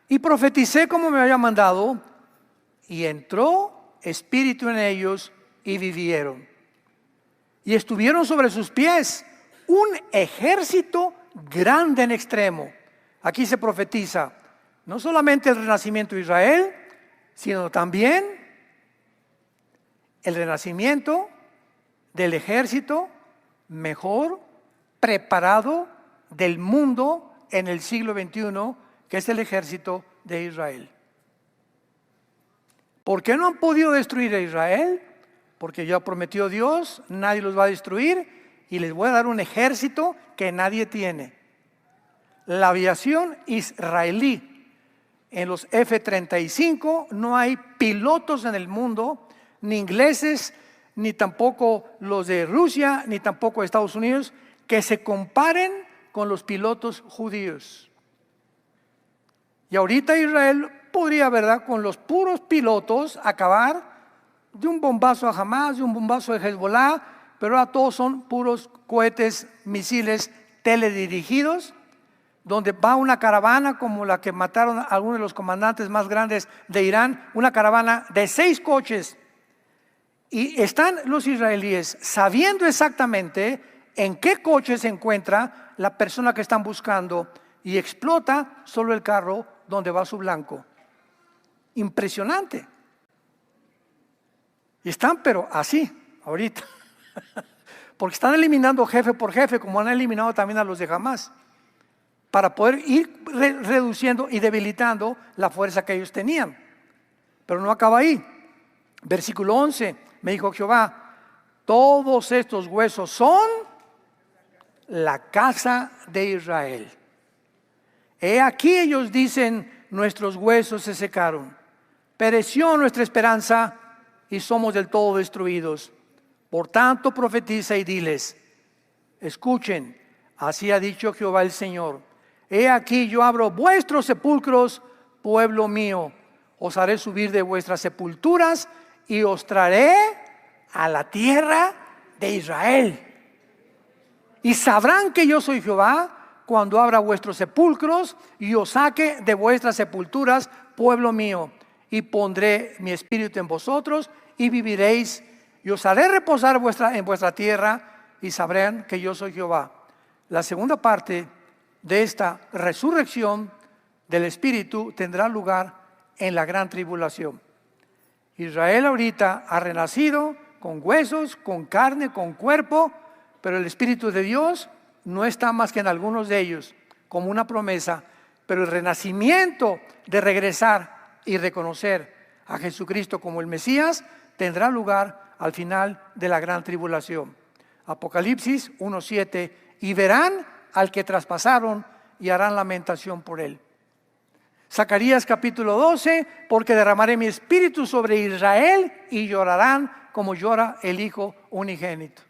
Y profeticé como me había mandado, y entró espíritu en ellos y vivieron. Y estuvieron sobre sus pies un ejército grande en extremo. Aquí se profetiza no solamente el renacimiento de Israel, sino también el renacimiento del ejército mejor preparado del mundo en el siglo XXI, que es el ejército de Israel. ¿Por qué no han podido destruir a Israel? Porque ya prometió Dios, nadie los va a destruir y les voy a dar un ejército que nadie tiene. La aviación israelí, en los F-35 no hay pilotos en el mundo, ni ingleses, ni tampoco los de Rusia, ni tampoco de Estados Unidos, que se comparen con los pilotos judíos. Y ahorita Israel podría, ¿verdad?, con los puros pilotos acabar de un bombazo a Hamas, de un bombazo de Hezbollah, pero ahora todos son puros cohetes, misiles teledirigidos, donde va una caravana como la que mataron a algunos de los comandantes más grandes de Irán, una caravana de 6 coches. Y están los israelíes sabiendo exactamente en qué coche se encuentra la persona que están buscando y explota solo el carro donde va su blanco. Impresionante. Y están pero así, ahorita. Porque están eliminando jefe por jefe, como han eliminado también a los de Hamas, para poder ir reduciendo y debilitando la fuerza que ellos tenían. Pero no acaba ahí. Versículo 11, me dijo Jehová, todos estos huesos son la casa de Israel. He aquí ellos dicen, nuestros huesos se secaron, pereció nuestra esperanza y somos del todo destruidos. Por tanto profetiza y diles, escuchen, así ha dicho Jehová el Señor. He aquí yo abro vuestros sepulcros, pueblo mío, os haré subir de vuestras sepulturas y os traeré a la tierra de Israel. Y sabrán que yo soy Jehová cuando abra vuestros sepulcros y os saque de vuestras sepulturas, pueblo mío, y pondré mi espíritu en vosotros y viviréis, y os haré reposar en vuestra tierra y sabrán que yo soy Jehová. La segunda parte de esta resurrección del espíritu tendrá lugar en la gran tribulación. Israel ahorita ha renacido con huesos, con carne, con cuerpo, pero el Espíritu de Dios no está más que en algunos de ellos, como una promesa. Pero el renacimiento de regresar y reconocer a Jesucristo como el Mesías tendrá lugar al final de la gran tribulación. Apocalipsis 1:7, y verán al que traspasaron y harán lamentación por él. Zacarías capítulo 12, porque derramaré mi espíritu sobre Israel y llorarán como llora el hijo unigénito.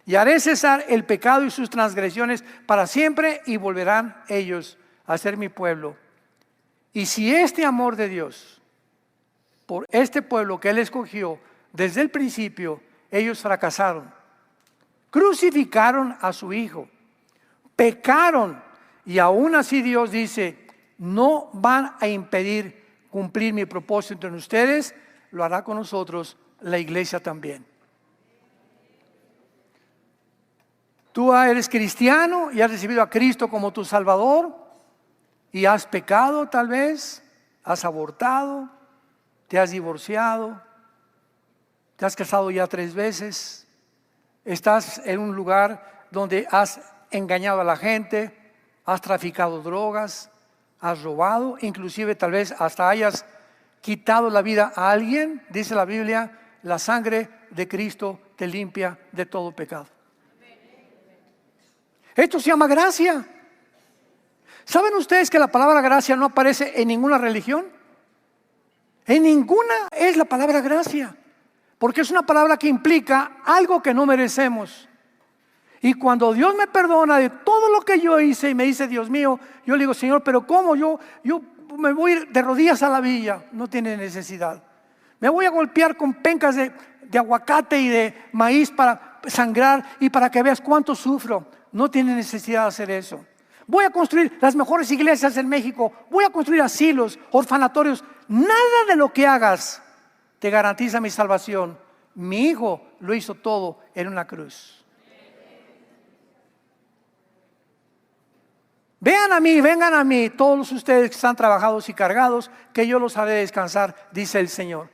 Y haré cesar el pecado y sus transgresiones para siempre y volverán ellos a ser mi pueblo. Y si este amor de Dios por este pueblo que Él escogió desde el principio, ellos fracasaron, crucificaron a su hijo, pecaron y aún así Dios dice, no van a impedir cumplir mi propósito en ustedes, lo hará con nosotros la iglesia también. Tú eres cristiano y has recibido a Cristo como tu Salvador y has pecado tal vez, has abortado, te has divorciado, te has casado ya 3 veces, estás en un lugar donde has engañado a la gente, has traficado drogas, has robado, inclusive tal vez hasta hayas quitado la vida a alguien. Dice la Biblia, la sangre de Cristo te limpia de todo pecado. Esto se llama gracia. ¿Saben ustedes que la palabra gracia no aparece en ninguna religión? En ninguna es la palabra gracia, porque es una palabra que implica algo que no merecemos. Y cuando Dios me perdona de todo lo que yo hice y me dice, Dios mío, yo le digo, Señor, pero ¿cómo? Yo me voy a ir de rodillas a la villa. No tiene necesidad. Me voy a golpear con pencas de aguacate y de maíz para sangrar y para que veas cuánto sufro. No tiene necesidad de hacer eso. Voy a construir las mejores iglesias en México. Voy a construir asilos, orfanatorios. Nada de lo que hagas te garantiza mi salvación. Mi hijo lo hizo todo en una cruz. Vean a mí, vengan a mí, todos ustedes que están trabajados y cargados, que yo los haré descansar, dice el Señor.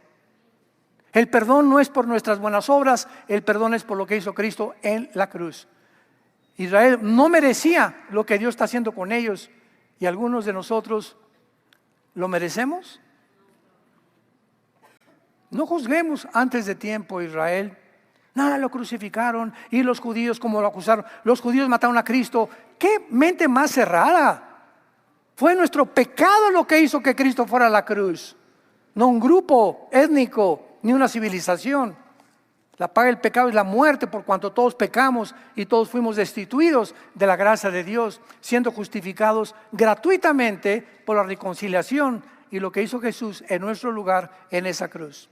El perdón no es por nuestras buenas obras, el perdón es por lo que hizo Cristo en la cruz. Israel no merecía lo que Dios está haciendo con ellos, y algunos de nosotros lo merecemos. No juzguemos antes de tiempo a Israel. Nada, lo crucificaron, y los judíos como lo acusaron. Los judíos mataron a Cristo. ¡Qué mente más cerrada! Fue nuestro pecado lo que hizo que Cristo fuera a la cruz, no un grupo étnico ni una civilización. La paga del pecado es la muerte, por cuanto todos pecamos y todos fuimos destituidos de la gracia de Dios, siendo justificados gratuitamente por la reconciliación y lo que hizo Jesús en nuestro lugar en esa cruz.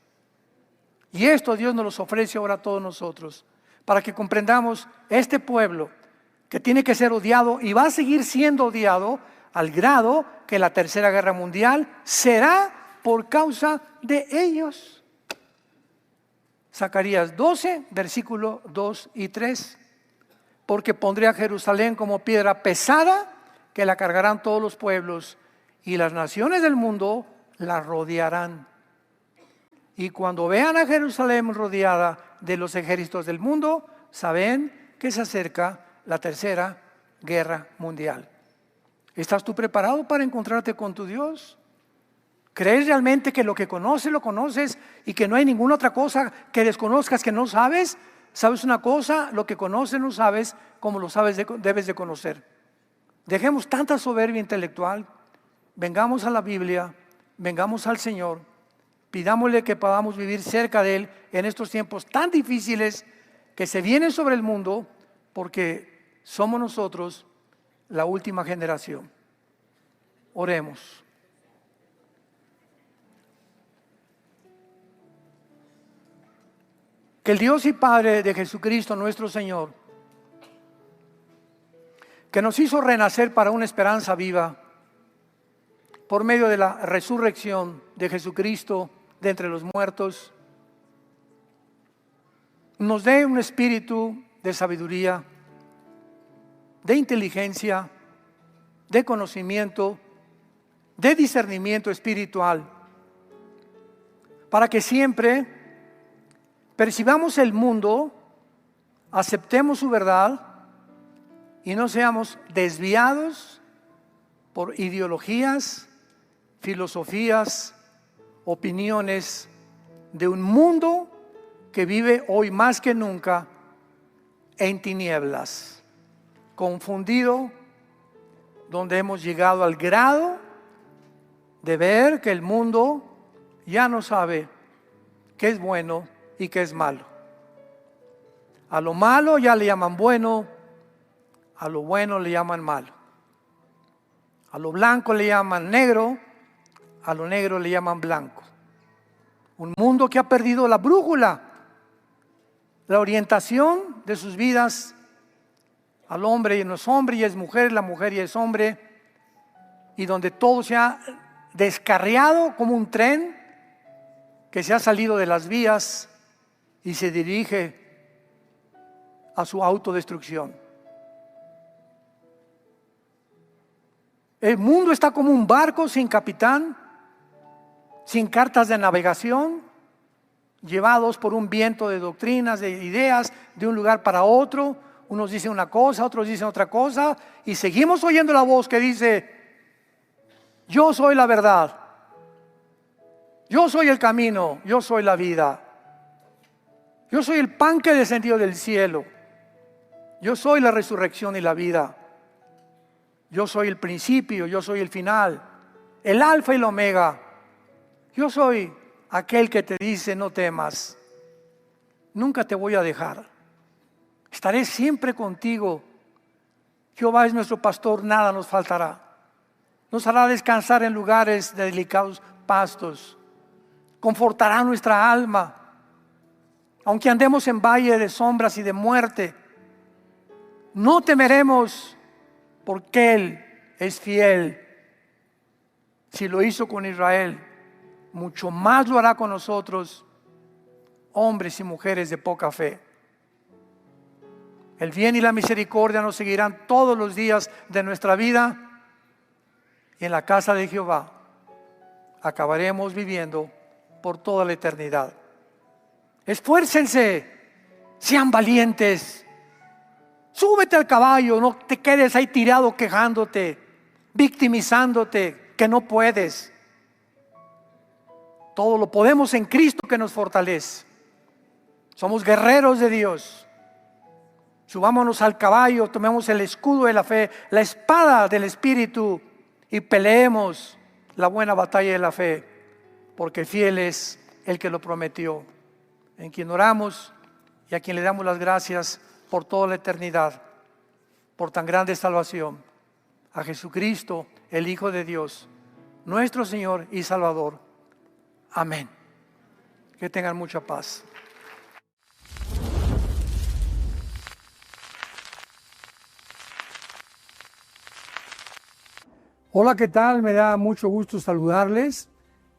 Y esto Dios nos lo ofrece ahora a todos nosotros, para que comprendamos este pueblo que tiene que ser odiado y va a seguir siendo odiado al grado que la Tercera Guerra Mundial será por causa de ellos. Zacarías 12, versículo 2 y 3. Porque pondré a Jerusalén como piedra pesada, que la cargarán todos los pueblos, y las naciones del mundo la rodearán. Y cuando vean a Jerusalén rodeada de los ejércitos del mundo, saben que se acerca la Tercera Guerra Mundial. ¿Estás tú preparado para encontrarte con tu Dios? ¿Crees realmente que lo que conoces, lo conoces y que no hay ninguna otra cosa que desconozcas que no sabes? ¿Sabes una cosa? Lo que conoces no sabes como lo sabes debes de conocer. Dejemos tanta soberbia intelectual, vengamos a la Biblia, vengamos al Señor, pidámosle que podamos vivir cerca de Él en estos tiempos tan difíciles que se vienen sobre el mundo, porque somos nosotros la última generación. Oremos. Que el Dios y Padre de Jesucristo nuestro Señor, que nos hizo renacer para una esperanza viva por medio de la resurrección de Jesucristo de entre los muertos, nos dé un espíritu de sabiduría, de inteligencia, de conocimiento, de discernimiento espiritual, para que siempre percibamos el mundo, aceptemos su verdad y no seamos desviados por ideologías, filosofías, opiniones de un mundo que vive hoy más que nunca en tinieblas, confundido, donde hemos llegado al grado de ver que el mundo ya no sabe qué es bueno y qué es malo. A lo malo ya le llaman bueno, a lo bueno le llaman malo. A lo blanco le llaman negro, a lo negro le llaman blanco. Un mundo que ha perdido la brújula, la orientación de sus vidas. Al hombre y no es hombre y es mujer, la mujer y es hombre, y donde todo se ha descarriado como un tren que se ha salido de las vías y se dirige a su autodestrucción. El mundo está como un barco sin capitán, sin cartas de navegación, llevados por un viento de doctrinas, de ideas, de un lugar para otro. Unos dicen una cosa, otros dicen otra cosa, y seguimos oyendo la voz que dice: yo soy la verdad, yo soy el camino, yo soy la vida, yo soy el pan que descendió del cielo, yo soy la resurrección y la vida, yo soy el principio, yo soy el final, el alfa y el omega. Yo soy aquel que te dice: no temas, nunca te voy a dejar, estaré siempre contigo. Jehová es nuestro pastor, nada nos faltará. Nos hará descansar en lugares de delicados pastos, confortará nuestra alma. Aunque andemos en valle de sombras y de muerte, no temeremos, porque Él es fiel. Si lo hizo con Israel, mucho más lo hará con nosotros, hombres y mujeres de poca fe. El bien y la misericordia nos seguirán todos los días de nuestra vida, y en la casa de Jehová acabaremos viviendo por toda la eternidad. Esfuércense, sean valientes. Súbete al caballo, no te quedes ahí tirado quejándote, victimizándote, que no puedes. Todo lo podemos en Cristo que nos fortalece. Somos guerreros de Dios. Subámonos al caballo, tomemos el escudo de la fe, la espada del Espíritu y peleemos la buena batalla de la fe, porque fiel es el que lo prometió, en quien oramos y a quien le damos las gracias por toda la eternidad, por tan grande salvación, a Jesucristo, el Hijo de Dios, nuestro Señor y Salvador. Amén. Que tengan mucha paz. Hola, ¿qué tal? Me da mucho gusto saludarles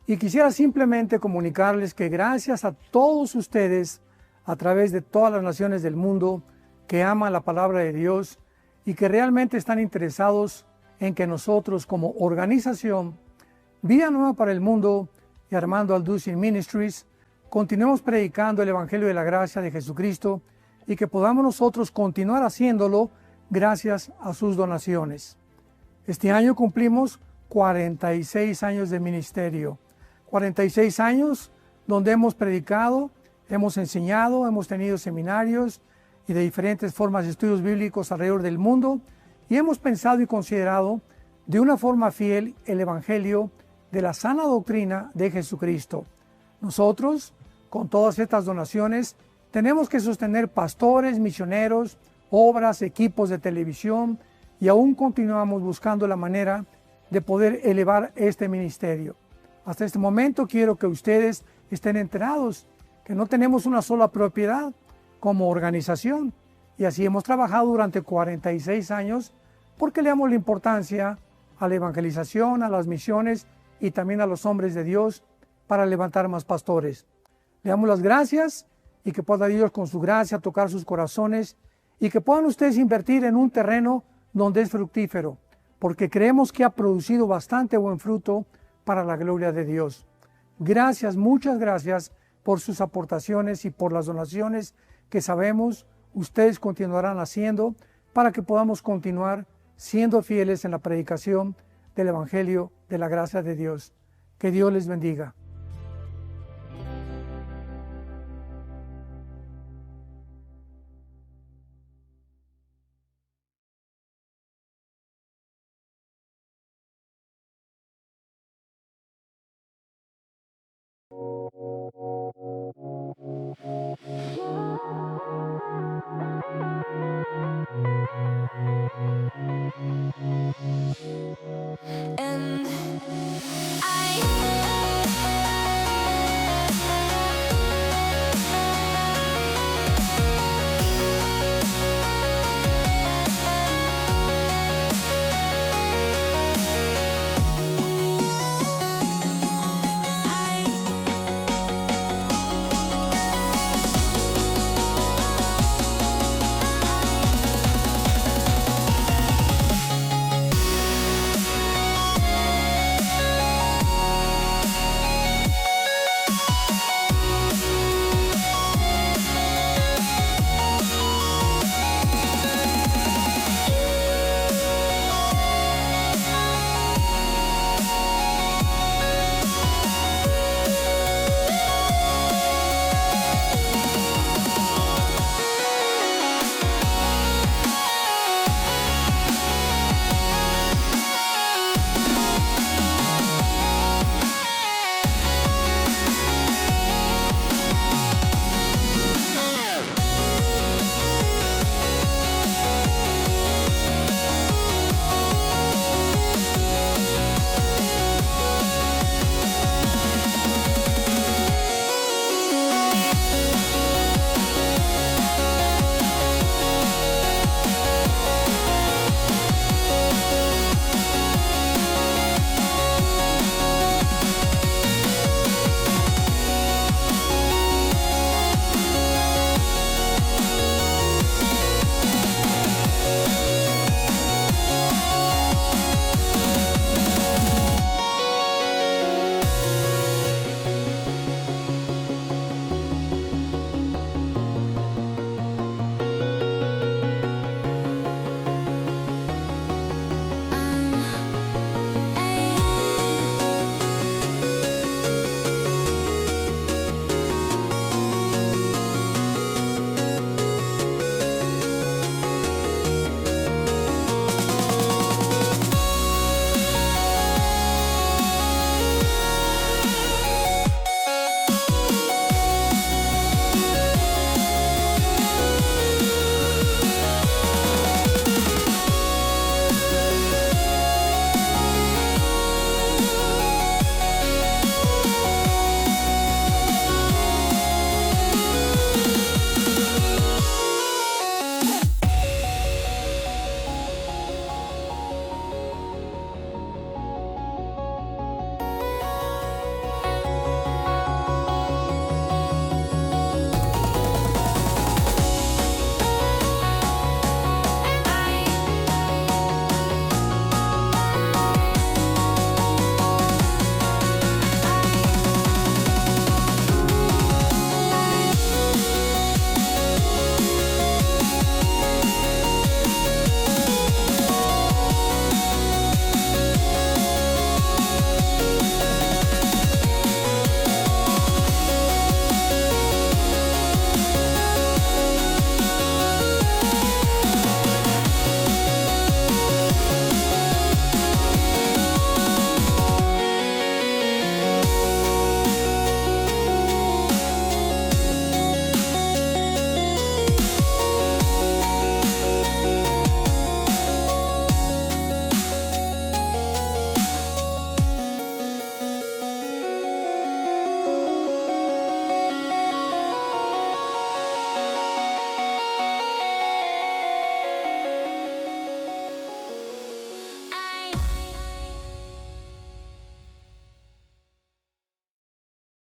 y quisiera simplemente comunicarles que gracias a todos ustedes a través de todas las naciones del mundo que aman la palabra de Dios y que realmente están interesados en que nosotros como organización Vida Nueva para el Mundo y Armando Alducin Ministries continuemos predicando el Evangelio de la Gracia de Jesucristo y que podamos nosotros continuar haciéndolo gracias a sus donaciones. Este año cumplimos 46 años de ministerio, 46 años donde hemos predicado, hemos enseñado, hemos tenido seminarios y de diferentes formas de estudios bíblicos alrededor del mundo y hemos pensado y considerado de una forma fiel el Evangelio de la sana doctrina de Jesucristo. Nosotros, con todas estas donaciones, tenemos que sostener pastores, misioneros, obras, equipos de televisión, y aún continuamos buscando la manera de poder elevar este ministerio. Hasta este momento quiero que ustedes estén enterados que no tenemos una sola propiedad como organización y así hemos trabajado durante 46 años porque le damos la importancia a la evangelización, a las misiones y también a los hombres de Dios para levantar más pastores. Le damos las gracias y que pueda Dios con su gracia tocar sus corazones y que puedan ustedes invertir en un terreno donde es fructífero, porque creemos que ha producido bastante buen fruto para la gloria de Dios. Gracias, muchas gracias por sus aportaciones y por las donaciones que sabemos ustedes continuarán haciendo para que podamos continuar siendo fieles en la predicación del Evangelio de la gracia de Dios. Que Dios les bendiga.